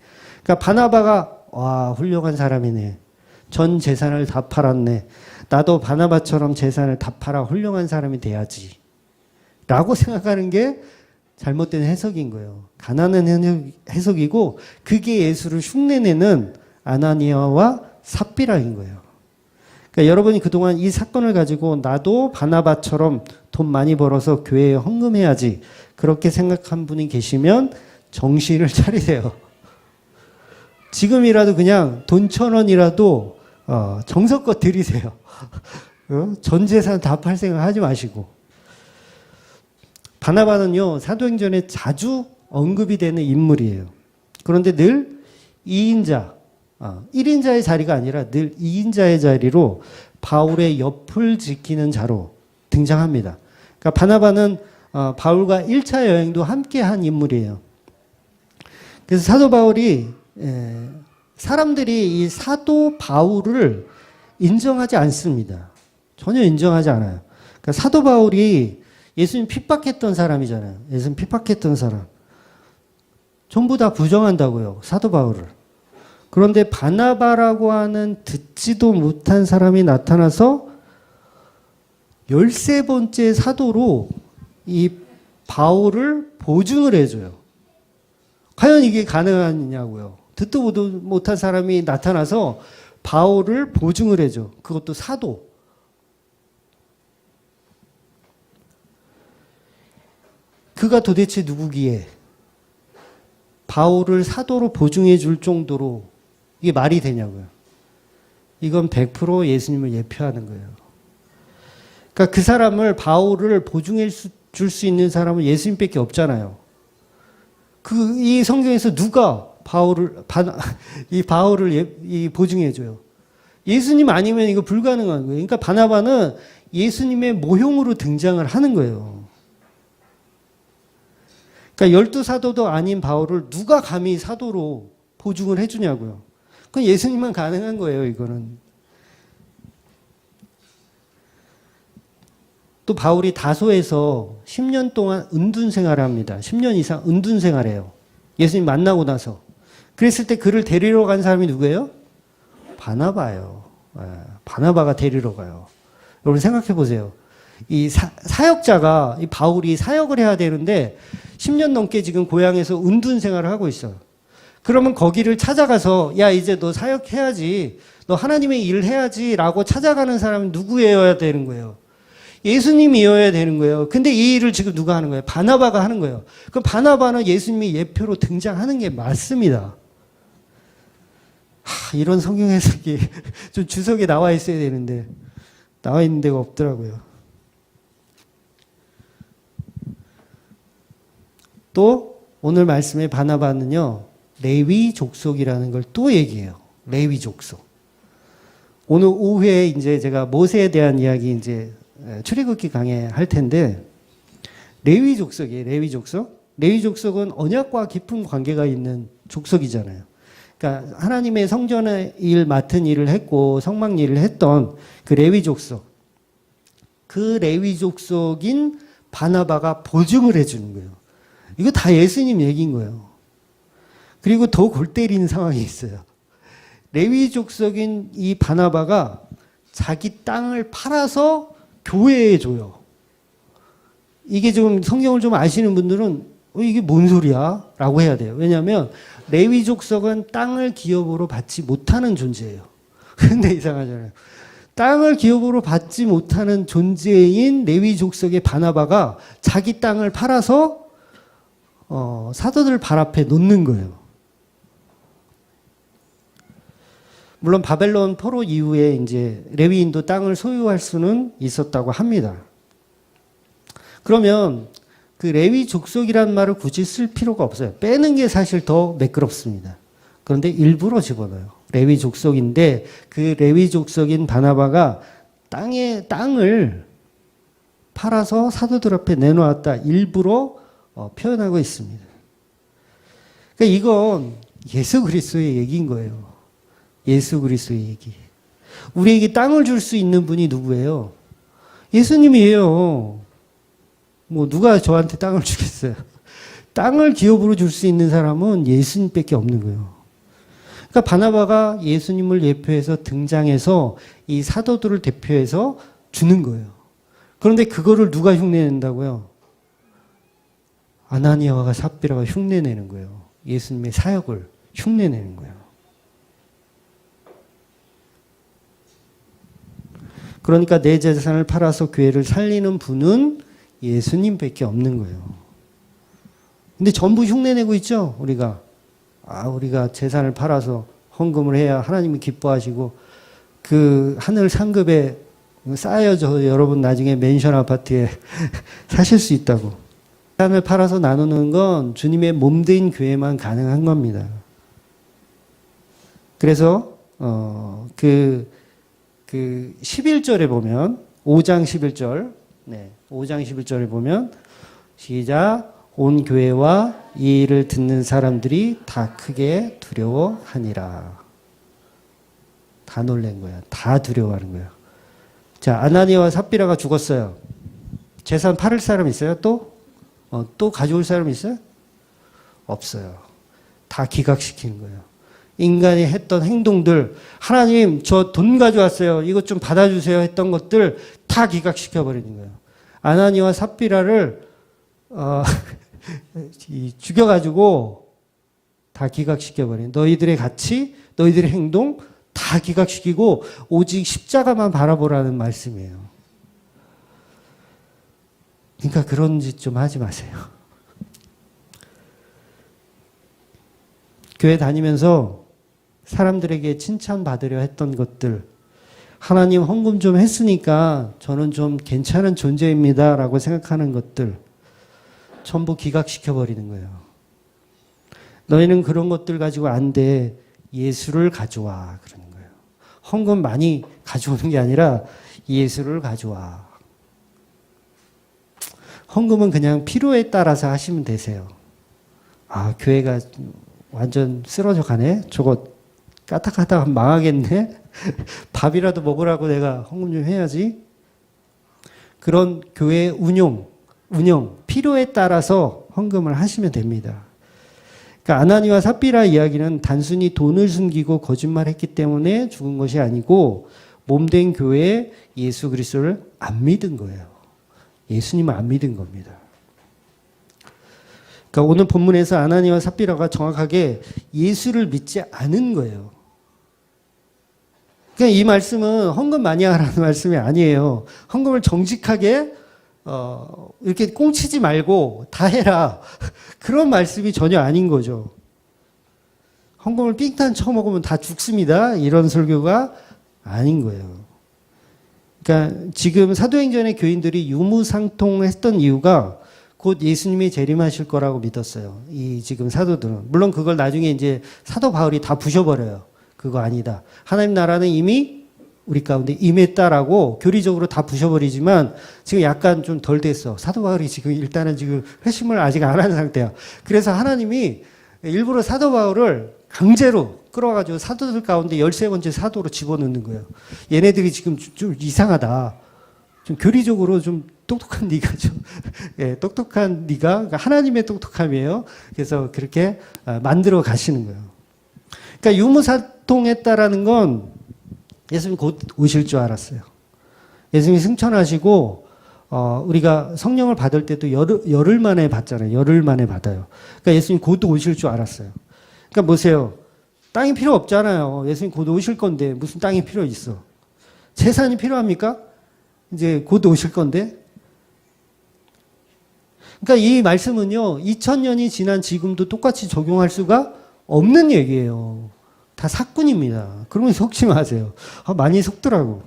그러니까 바나바가 와 훌륭한 사람이네. 전 재산을 다 팔았네. 나도 바나바처럼 재산을 다 팔아 훌륭한 사람이 돼야지. 라고 생각하는 게 잘못된 해석인 거예요. 가난한 해석이고 그게 예수를 흉내내는 아나니아와 삽비라인 거예요. 그러니까 여러분이 그동안 이 사건을 가지고 나도 바나바처럼 돈 많이 벌어서 교회에 헌금해야지 그렇게 생각한 분이 계시면 정신을 차리세요. 지금이라도 그냥 돈 1,000원이라도 정성껏 드리세요. 전 재산 다 팔 생각 하지 마시고. 바나바는요, 사도행전에 자주 언급이 되는 인물이에요. 그런데 늘 2인자, 1인자의 자리가 아니라 늘 2인자의 자리로 바울의 옆을 지키는 자로 등장합니다. 그러니까 바나바는 바울과 1차 여행도 함께 한 인물이에요. 그래서 사도 바울이 사람들이 이 사도 바울을 인정하지 않습니다. 전혀 인정하지 않아요. 그러니까 사도 바울이 예수님 핍박했던 사람이잖아요. 예수님 핍박했던 사람. 전부 다 부정한다고요. 사도 바울을. 그런데 바나바라고 하는 듣지도 못한 사람이 나타나서 13번째 사도로 이 바울을 보증을 해줘요. 과연 이게 가능하냐고요. 듣도 못한 사람이 나타나서 바울을 보증을 해줘. 그것도 사도. 그가 도대체 누구기에 바울을 사도로 보증해 줄 정도로 이게 말이 되냐고요. 이건 100% 예수님을 예표하는 거예요. 그러니까 그 사람을 바울을 보증해 줄 수 있는 사람은 예수님밖에 없잖아요. 이 성경에서 누가 바울을 보증해 줘요. 예수님 아니면 이거 불가능한 거예요. 그러니까 바나바는 예수님의 모형으로 등장을 하는 거예요. 그러니까 12사도도 아닌 바울을 누가 감히 사도로 보증을 해주냐고요. 그건 예수님만 가능한 거예요, 이거는. 또 바울이 다소에서 10년 동안 은둔 생활을 합니다. 10년 이상 은둔 생활해요. 예수님 만나고 나서. 그랬을 때 그를 데리러 간 사람이 누구예요? 바나바예요. 바나바가 데리러 가요. 여러분 생각해 보세요. 이 사역자가, 이 바울이 사역을 해야 되는데 10년 넘게 지금 고향에서 은둔 생활을 하고 있어요. 그러면 거기를 찾아가서 야 이제 너 사역해야지, 너 하나님의 일을 해야지 라고 찾아가는 사람은 누구여야 되는 거예요? 예수님이어야 되는 거예요. 근데 이 일을 지금 누가 하는 거예요? 바나바가 하는 거예요. 그럼 바나바는 예수님이 예표로 등장하는 게 맞습니다. 이런 성경 해석이 좀 주석에 나와 있어야 되는데 나와 있는 데가 없더라고요. 또 오늘 말씀의 바나바는요, 레위 족속이라는 걸 또 얘기해요. 레위 족속. 오늘 오후에 이제 제가 모세에 대한 이야기 이제 출애굽기 강해 할 텐데, 레위 족속이에요. 레위 족속. 레위 족속은 언약과 깊은 관계가 있는 족속이잖아요. 그러니까 하나님의 성전의 일 맡은 일을 했고 성막 일을 했던 그 레위 족속. 그 레위 족속인 바나바가 보증을 해주는 거예요. 이거 다 예수님 얘기인 거예요. 그리고 더 골 때리는 상황이 있어요. 레위 족속인 이 바나바가 자기 땅을 팔아서 교회에 줘요. 이게 좀 성경을 좀 아시는 분들은 이게 뭔 소리야? 라고 해야 돼요. 왜냐하면 레위 족속은 땅을 기업으로 받지 못하는 존재예요. 근데 이상하잖아요. 땅을 기업으로 받지 못하는 존재인 레위 족속의 바나바가 자기 땅을 팔아서 사도들 발 앞에 놓는 거예요. 물론 바벨론 포로 이후에 이제 레위인도 땅을 소유할 수는 있었다고 합니다. 그러면 그 레위 족속이란 말을 굳이 쓸 필요가 없어요. 빼는 게 사실 더 매끄럽습니다. 그런데 일부러 집어넣어요. 레위 족속인데 그 레위 족속인 바나바가 땅을 팔아서 사도들 앞에 내놓았다. 일부러 표현하고 있습니다. 그러니까 이건 예수 그리스도의 얘기인 거예요. 예수 그리스도의 얘기. 우리에게 땅을 줄 수 있는 분이 누구예요? 예수님이에요. 뭐 누가 저한테 땅을 주겠어요? 땅을 기업으로 줄 수 있는 사람은 예수님밖에 없는 거예요. 그러니까 바나바가 예수님을 예표해서 등장해서 이 사도들을 대표해서 주는 거예요. 그런데 그거를 누가 흉내낸다고요? 아나니아와 삽비라가 흉내내는 거예요. 예수님의 사역을 흉내내는 거예요. 그러니까 내 재산을 팔아서 교회를 살리는 분은 예수님밖에 없는 거예요. 근데 전부 흉내내고 있죠, 우리가. 우리가 재산을 팔아서 헌금을 해야 하나님이 기뻐하시고 그 하늘 상급에 쌓여져 여러분 나중에 맨션 아파트에 사실 수 있다고. 재산을 팔아서 나누는 건 주님의 몸된 교회만 가능한 겁니다. 그래서 그 11절에 보면 5장 11절 5장 11절에 보면 시작 온 교회와 이 일을 듣는 사람들이 다 크게 두려워하니라. 다 놀란 거야. 다 두려워하는 거야. 자, 아나니아와 삽비라가 죽었어요. 재산 팔을 사람 있어요? 또 가져올 사람 있어요? 없어요. 다 기각시키는 거예요. 인간이 했던 행동들, 하나님 저 돈 가져왔어요. 이것 좀 받아주세요 했던 것들 다 기각시켜버리는 거예요. 아나니아와 삽비라를 죽여가지고 다 기각시켜버린 너희들의 가치, 너희들의 행동 다 기각시키고 오직 십자가만 바라보라는 말씀이에요. 그러니까 그런 짓 좀 하지 마세요. 교회 다니면서 사람들에게 칭찬받으려 했던 것들, 하나님 헌금 좀 했으니까 저는 좀 괜찮은 존재입니다 라고 생각하는 것들 전부 기각시켜버리는 거예요. 너희는 그런 것들 가지고 안 돼. 예수를 가져와 그러는 거예요. 헌금 많이 가져오는 게 아니라 예수를 가져와. 헌금은 그냥 필요에 따라서 하시면 되세요. 교회가 완전 쓰러져 가네. 저거 까딱하다가 망하겠네. 밥이라도 먹으라고 내가 헌금 좀 해야지. 그런 교회 운영, 필요에 따라서 헌금을 하시면 됩니다. 그러니까 아나니와 삽비라 이야기는 단순히 돈을 숨기고 거짓말했기 때문에 죽은 것이 아니고 몸된 교회에 예수 그리스도를 안 믿은 거예요. 예수님을 안 믿은 겁니다. 그러니까 오늘 본문에서 아나니와 삽비라가 정확하게 예수를 믿지 않은 거예요. 그러니까 이 말씀은 헌금 많이 하라는 말씀이 아니에요. 헌금을 정직하게 이렇게 꽁치지 말고 다 해라. 그런 말씀이 전혀 아닌 거죠. 헌금을 삥땅 쳐먹으면 다 죽습니다. 이런 설교가 아닌 거예요. 그러니까 지금 사도행전의 교인들이 유무상통했던 이유가 곧 예수님이 재림하실 거라고 믿었어요. 이 지금 사도들은. 물론 그걸 나중에 이제 사도 바울이 다 부셔버려요. 그거 아니다. 하나님 나라는 이미 우리 가운데 임했다라고 교리적으로 다 부셔버리지만 지금 약간 좀 덜 됐어. 사도 바울이 지금 일단은 지금 회심을 아직 안 한 상태야. 그래서 하나님이 일부러 사도 바울을 강제로 끌어가지고 사도들 가운데 13번째 사도로 집어넣는 거예요. 얘네들이 지금 좀 이상하다. 좀 교리적으로 좀 똑똑한 네가 좀, 똑똑한 네가, 그러니까 하나님의 똑똑함이에요. 그래서 그렇게 만들어 가시는 거예요. 그러니까 유무사통했다라는 건 예수님 곧 오실 줄 알았어요. 예수님이 승천하시고, 우리가 성령을 받을 때도 열흘 만에 받잖아요. 열흘 만에 받아요. 그러니까 예수님 곧 오실 줄 알았어요. 그러니까 보세요. 땅이 필요 없잖아요. 예수님 곧 오실 건데 무슨 땅이 필요 있어. 재산이 필요합니까? 이제 곧 오실 건데. 그러니까 이 말씀은요. 2000년이 지난 지금도 똑같이 적용할 수가 없는 얘기예요. 다 사꾼입니다. 그러면 속지 마세요. 많이 속더라고.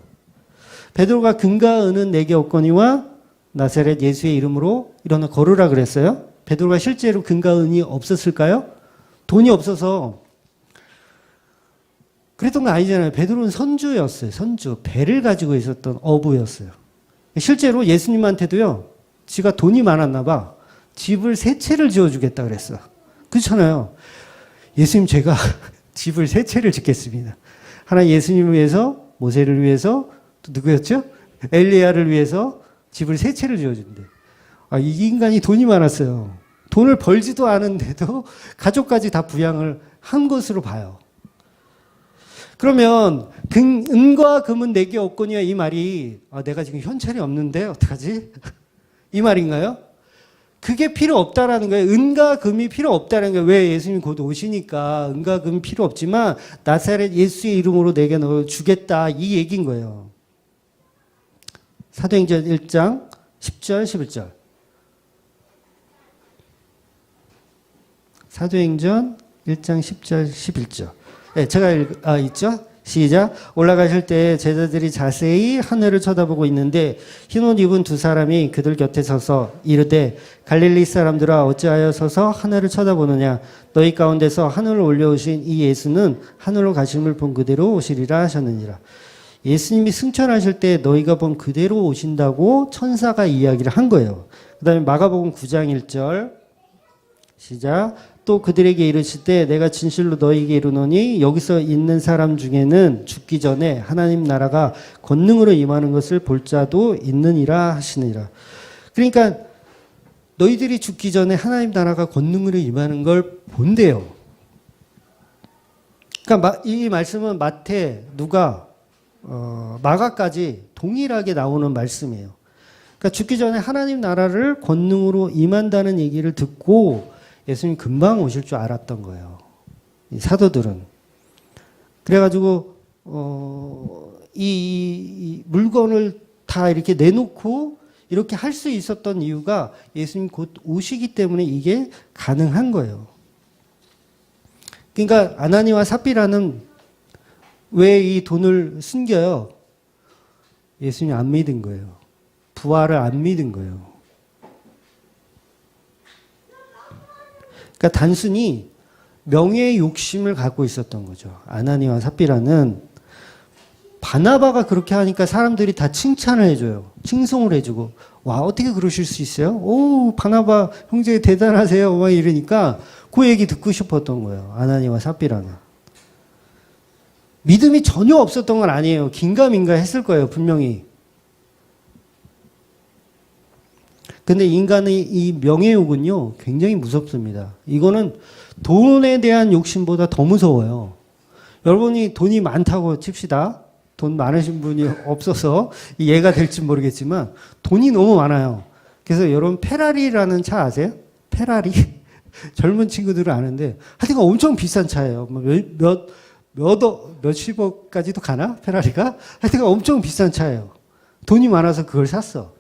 베드로가 금과 은은 내게 없거니와 나사렛 예수의 이름으로 일어나 걸으라 그랬어요? 베드로가 실제로 금과 은이 없었을까요? 돈이 없어서 그랬던 거 아니잖아요. 베드로는 선주였어요. 선주. 배를 가지고 있었던 어부였어요. 실제로 예수님한테도요. 지가 돈이 많았나 봐. 집을 세 채를 지어주겠다 그랬어. 그렇잖아요. 예수님 제가 집을 세 채를 짓겠습니다. 하나 예수님을 위해서, 모세를 위해서, 또 누구였죠? 엘리야를 위해서 집을 세 채를 지어준대. 아, 이 인간이 돈이 많았어요. 돈을 벌지도 않은데도 가족까지 다 부양을 한 것으로 봐요. 그러면 은과 금은 내게 없거니와 이 말이 내가 지금 현찰이 없는데 어떡하지? 이 말인가요? 그게 필요 없다라는 거예요. 은과 금이 필요 없다는 거예요. 왜? 예수님이 곧 오시니까 은과 금이 필요 없지만 나사렛 예수의 이름으로 내게 너 주겠다 이 얘기인 거예요. 사도행전 1장 10절 11절 사도행전 1장 10절 11절 네, 제가 있죠? 시작. 올라가실 때 제자들이 자세히 하늘을 쳐다보고 있는데 흰옷 입은 두 사람이 그들 곁에 서서 이르되 갈릴리 사람들아 어찌하여 서서 하늘을 쳐다보느냐 너희 가운데서 하늘로 올려오신 이 예수는 하늘로 가심을 본 그대로 오시리라 하셨느니라. 예수님이 승천하실 때 너희가 본 그대로 오신다고 천사가 이야기를 한 거예요. 그 다음에 마가복음 9장 1절 시작. 또 그들에게 이르시되 내가 진실로 너희에게 이르노니 여기서 있는 사람 중에는 죽기 전에 하나님 나라가 권능으로 임하는 것을 볼 자도 있느니라 하시니라. 그러니까 너희들이 죽기 전에 하나님 나라가 권능으로 임하는 걸 본대요. 그러니까 이 말씀은 마태, 누가, 마가까지 동일하게 나오는 말씀이에요. 그러니까 죽기 전에 하나님 나라를 권능으로 임한다는 얘기를 듣고 예수님 금방 오실 줄 알았던 거예요. 이 사도들은. 그래가지고 이 물건을 다 이렇게 내놓고 이렇게 할 수 있었던 이유가 예수님 곧 오시기 때문에 이게 가능한 거예요. 그러니까 아나니와 삽비라는 왜 이 돈을 숨겨요? 예수님 안 믿은 거예요. 부활을 안 믿은 거예요. 그러니까 단순히 명예의 욕심을 갖고 있었던 거죠. 아나니와 삽비라는 바나바가 그렇게 하니까 사람들이 다 칭찬을 해줘요. 칭송을 해주고 와 어떻게 그러실 수 있어요? 오 바나바 형제 대단하세요. 막 이러니까 그 얘기 듣고 싶었던 거예요. 아나니와 삽비라는. 믿음이 전혀 없었던 건 아니에요. 긴가민가 했을 거예요. 분명히. 근데 인간의 이 명예욕은요, 굉장히 무섭습니다. 이거는 돈에 대한 욕심보다 더 무서워요. 여러분이 돈이 많다고 칩시다. 돈 많으신 분이 없어서 이해가 될지 모르겠지만 돈이 너무 많아요. 그래서 여러분 페라리라는 차 아세요? 페라리? 젊은 친구들은 아는데 하여튼 엄청 비싼 차예요. 몇십억까지도 가나? 페라리가? 하여튼 엄청 비싼 차예요. 돈이 많아서 그걸 샀어.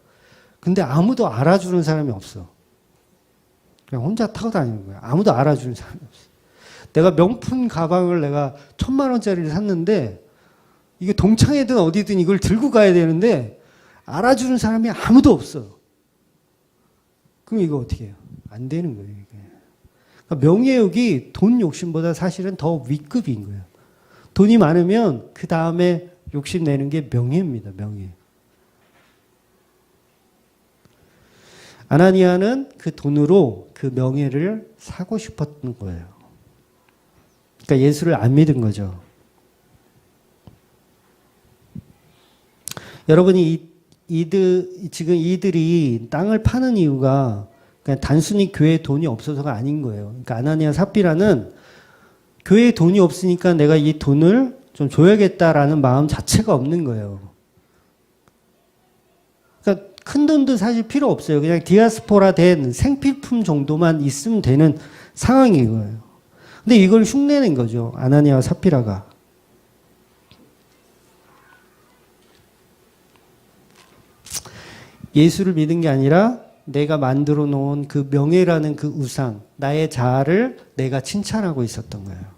근데 아무도 알아주는 사람이 없어. 그냥 혼자 타고 다니는 거야. 아무도 알아주는 사람이 없어. 내가 명품 가방을 내가 1,000만 원짜리를 샀는데 이게 동창회든 어디든 이걸 들고 가야 되는데 알아주는 사람이 아무도 없어. 그럼 이거 어떻게 해요? 안 되는 거예요. 이게. 그러니까 명예욕이 돈 욕심보다 사실은 더 윗급인 거예요. 돈이 많으면 그 다음에 욕심내는 게 명예입니다. 명예. 아나니아는 그 돈으로 그 명예를 사고 싶었던 거예요. 그러니까 예수를 안 믿은 거죠. 여러분이 지금 이들이 땅을 파는 이유가 그냥 단순히 교회에 돈이 없어서가 아닌 거예요. 그러니까 아나니아 삽비라는 교회에 돈이 없으니까 내가 이 돈을 좀 줘야겠다라는 마음 자체가 없는 거예요. 그러니까 큰 돈도 사실 필요 없어요. 그냥 디아스포라 된 생필품 정도만 있으면 되는 상황인 거예요. 근데 이걸 흉내낸 거죠. 아나니아와 삽비라가. 예수를 믿은 게 아니라 내가 만들어 놓은 그 명예라는 그 우상, 나의 자아를 내가 칭찬하고 있었던 거예요.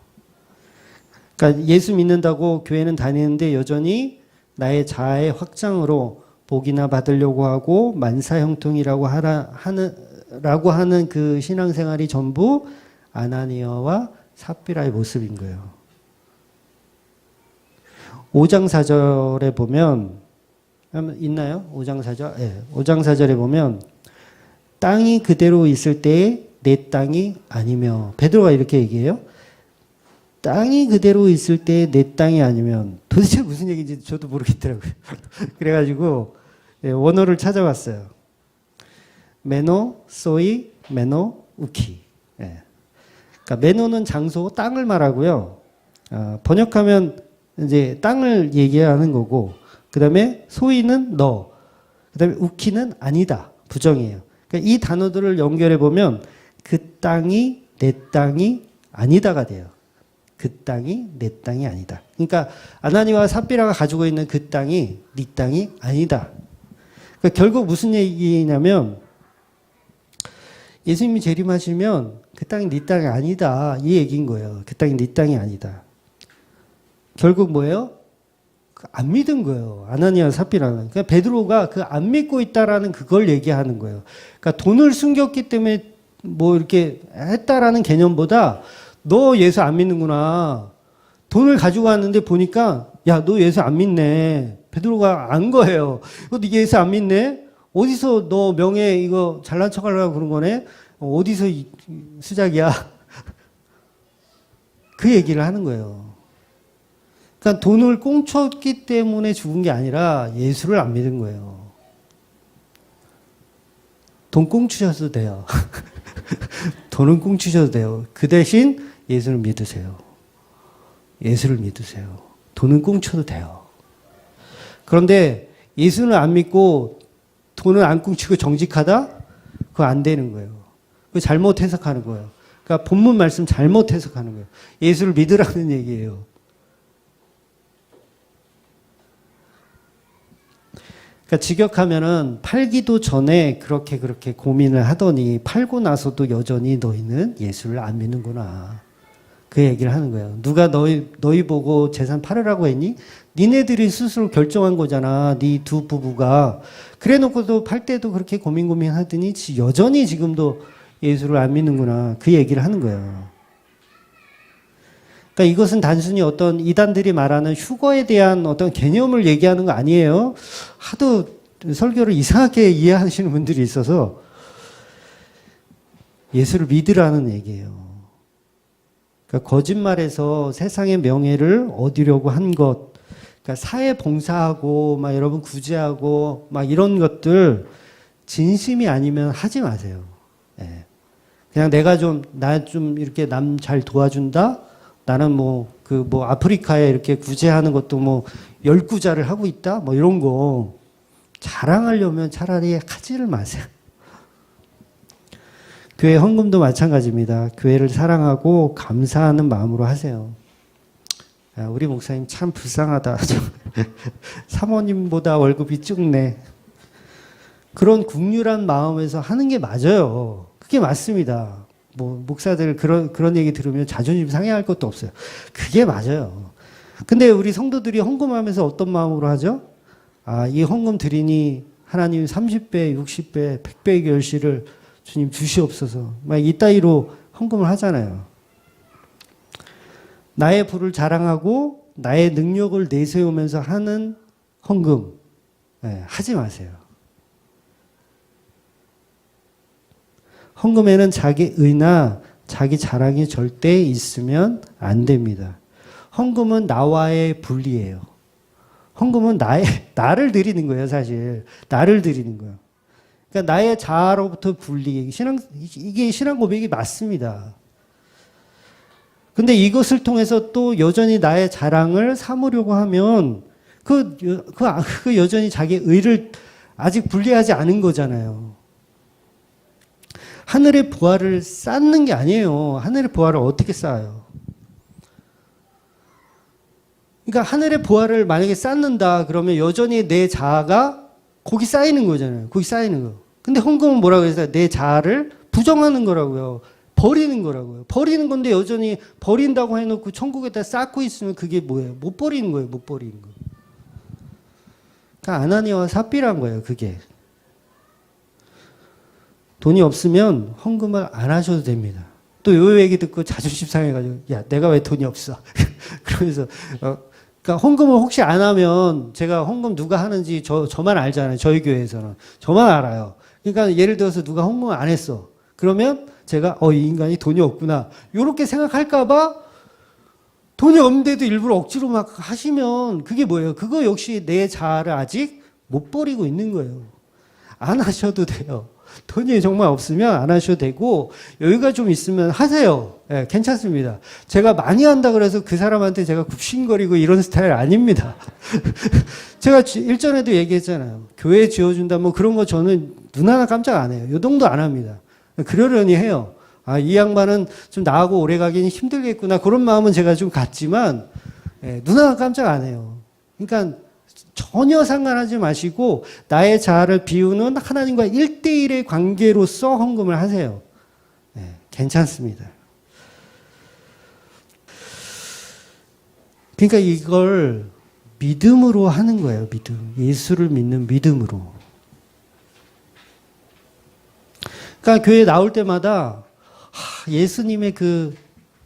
그러니까 예수 믿는다고 교회는 다니는데 여전히 나의 자아의 확장으로 복이나 받으려고 하고 만사형통이라고 하는 그 신앙생활이 전부 아나니아와 삽비라의 모습인 거예요. 5장 4절에 보면 있나요? 5장 4절? 네, 5장 4절에 보면 땅이 그대로 있을 때에 내 땅이 아니며, 베드로가 이렇게 얘기해요. 땅이 그대로 있을 때에 내 땅이 아니면, 도대체 무슨 얘기인지 저도 모르겠더라고요. 그래가지고 원어를 찾아봤어요. 메노, 소이, 메노, 우키. 예. 그러니까 메노는 장소, 땅을 말하고요. 번역하면 이제 땅을 얘기하는 거고, 그 다음에 소이는 너, 그 다음에 우키는 아니다, 부정이에요. 그러니까 이 단어들을 연결해 보면 그 땅이 내 땅이 아니다가 돼요. 그 땅이 내 땅이 아니다. 그러니까 아나니와 삽비라가 가지고 있는 그 땅이 네 땅이 아니다. 그러니까 결국 무슨 얘기냐면 예수님이 재림하시면 그 땅이 네 땅이 아니다, 이 얘기인 거예요. 그 땅이 네 땅이 아니다. 결국 뭐예요? 안 믿은 거예요. 아나니아 삽비라는. 그러니까 베드로가 그 안 믿고 있다라는 그걸 얘기하는 거예요. 그러니까 돈을 숨겼기 때문에 뭐 이렇게 했다라는 개념보다 너 예수 안 믿는구나. 돈을 가지고 왔는데 보니까 야, 너 예수 안 믿네. 베드로가 안 거예요. 너 예수 안 믿네? 어디서 너 명예 이거 잘난 척 하려고 그런 거네? 어디서 수작이야? 그 얘기를 하는 거예요. 그러니까 돈을 꽁쳤기 때문에 죽은 게 아니라 예수를 안 믿은 거예요. 돈 꽁치셔도 돼요. 돈은 꽁치셔도 돼요. 그 대신 예수를 믿으세요. 예수를 믿으세요. 돈은 꽁쳐도 돼요. 그런데 예수는 안 믿고 돈은 안 꽁치고 정직하다? 그거 안 되는 거예요. 그거 잘못 해석하는 거예요. 그러니까 본문 말씀 잘못 해석하는 거예요. 예수를 믿으라는 얘기예요. 그러니까 직역하면은 팔기도 전에 그렇게 고민을 하더니 팔고 나서도 여전히 너희는 예수를 안 믿는구나. 그 얘기를 하는 거예요. 누가 너희 보고 재산 팔으라고 했니? 니네들이 스스로 결정한 거잖아. 네 두 부부가. 그래 놓고도 팔 때도 그렇게 고민하더니 여전히 지금도 예수를 안 믿는구나. 그 얘기를 하는 거예요. 그러니까 이것은 단순히 어떤 이단들이 말하는 휴거에 대한 어떤 개념을 얘기하는 거 아니에요. 하도 설교를 이상하게 이해하시는 분들이 있어서 예수를 믿으라는 얘기예요. 그러니까 거짓말에서 세상의 명예를 얻으려고 한 것, 그러니까 사회 봉사하고 막 여러분 구제하고 막 이런 것들 진심이 아니면 하지 마세요. 예. 그냥 내가 나 좀 이렇게 남 잘 도와준다. 나는 아프리카에 이렇게 구제하는 것도 10구자를 하고 있다? 이런 거 자랑하려면 차라리 하지를 마세요. 교회 헌금도 마찬가지입니다. 교회를 사랑하고 감사하는 마음으로 하세요. 우리 목사님 참 불쌍하다. 사모님보다 월급이 적네. 그런 국률한 마음에서 하는 게 맞아요. 그게 맞습니다. 목사들 그런 얘기 들으면 자존심 상해할 것도 없어요. 그게 맞아요. 근데 우리 성도들이 헌금하면서 어떤 마음으로 하죠? 이 헌금 드리니 하나님 30배, 60배, 100배의 결실을 주님 주시옵소서. 막 이따위로 헌금을 하잖아요. 나의 부를 자랑하고 나의 능력을 내세우면서 하는 헌금 하지 마세요. 헌금에는 자기 의나 자기 자랑이 절대 있으면 안 됩니다. 헌금은 나와의 분리예요. 헌금은 나를 드리는 거예요, 사실. 나를 드리는 거예요. 그러니까 나의 자아로부터 분리. 이게 신앙 고백이 맞습니다. 근데 이것을 통해서 또 여전히 나의 자랑을 삼으려고 하면 그 여전히 자기 의를 아직 분리하지 않은 거잖아요. 하늘의 부활을 쌓는 게 아니에요. 하늘의 부활을 어떻게 쌓아요? 그러니까 하늘의 부활을 만약에 쌓는다 그러면 여전히 내 자아가 거기 쌓이는 거잖아요. 거기 쌓이는 거. 근데 헌금은 뭐라고 해서 내 자아를 부정하는 거라고요. 버리는 거라고요. 버리는 건데 여전히 버린다고 해놓고 천국에다 쌓고 있으면 그게 뭐예요? 못 버리는 거예요. 못 버리는 거. 그러니까 아나니아와 삽비라는 거예요. 그게. 돈이 없으면 헌금을 안 하셔도 됩니다. 또 요 얘기 듣고 자존심 상해가지고 야 내가 왜 돈이 없어? 그러면서 그러니까 헌금을 혹시 안 하면 제가 헌금 누가 하는지 저만 알잖아요. 저희 교회에서는 저만 알아요. 그러니까 예를 들어서 누가 헌금을 안 했어. 그러면 제가 이 인간이 돈이 없구나 이렇게 생각할까봐 돈이 없는데도 일부러 억지로 막 하시면 그게 뭐예요? 그거 역시 내 자아를 아직 못 버리고 있는 거예요. 안 하셔도 돼요. 돈이 정말 없으면 안 하셔도 되고 여유가 좀 있으면 하세요. 예, 괜찮습니다. 제가 많이 한다 그래서 그 사람한테 제가 굽신거리고 이런 스타일 아닙니다. 제가 일전에도 얘기했잖아요. 교회 지어준다 뭐 그런 거 저는 눈 하나 깜짝 안 해요. 요 정도 안 합니다. 그러려니 해요. 이 양반은 좀 나하고 오래 가기는 힘들겠구나 그런 마음은 제가 좀 갖지만 눈 하나 깜짝 안 해요. 그러니까 전혀 상관하지 마시고 나의 자아를 비우는 하나님과 1대1의 관계로서 헌금을 하세요. 괜찮습니다. 그러니까 이걸 믿음으로 하는 거예요. 믿음. 예수를 믿는 믿음으로. 그러니까 교회 나올 때마다 예수님의 그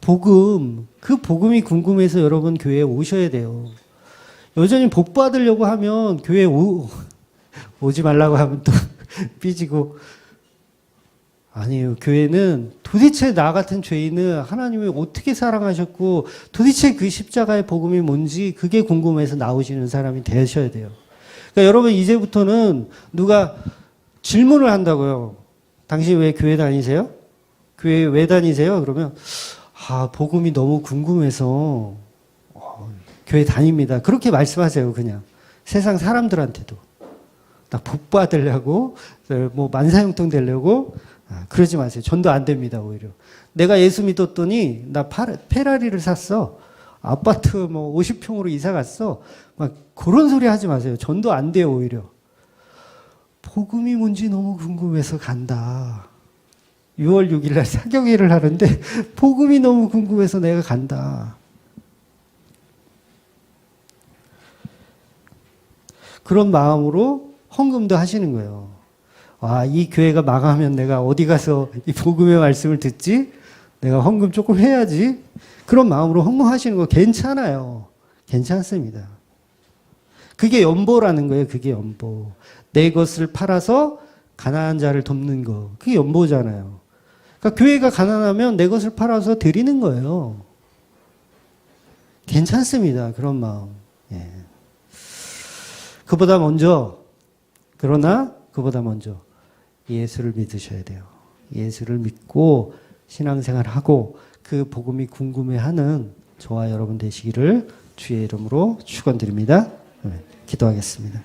복음이 궁금해서 여러분 교회에 오셔야 돼요. 여전히 복 받으려고 하면 교회에 오지 말라고 하면 또 삐지고 아니에요. 교회는 도대체 나 같은 죄인을 하나님이 어떻게 사랑하셨고 도대체 그 십자가의 복음이 뭔지 그게 궁금해서 나오시는 사람이 되셔야 돼요. 그러니까 여러분 이제부터는 누가 질문을 한다고요. 당신 왜 교회 다니세요? 교회 왜 다니세요? 그러면 복음이 너무 궁금해서 교회 다닙니다. 그렇게 말씀하세요. 그냥 세상 사람들한테도 나 복 받으려고 뭐 만사형통 되려고 그러지 마세요. 전도 안 됩니다. 오히려 내가 예수 믿었더니 나 페라리를 샀어. 아파트 뭐 50평으로 이사 갔어. 막 그런 소리 하지 마세요. 전도 안 돼요. 오히려 복음이 뭔지 너무 궁금해서 간다. 6월 6일 날 사경회를 하는데 복음이 너무 궁금해서 내가 간다. 그런 마음으로 헌금도 하시는 거예요. 이 교회가 망하면 내가 어디 가서 이 복음의 말씀을 듣지? 내가 헌금 조금 해야지. 그런 마음으로 헌금하시는 거 괜찮아요. 괜찮습니다. 그게 연보라는 거예요. 그게 연보. 내 것을 팔아서 가난한 자를 돕는 거. 그게 연보잖아요. 그러니까 교회가 가난하면 내 것을 팔아서 드리는 거예요. 괜찮습니다. 그런 마음. 예. 그보다 먼저 예수를 믿으셔야 돼요. 예수를 믿고 신앙생활하고 그 복음이 궁금해하는 저와 여러분 되시기를 주의 이름으로 축원드립니다. 기도하겠습니다.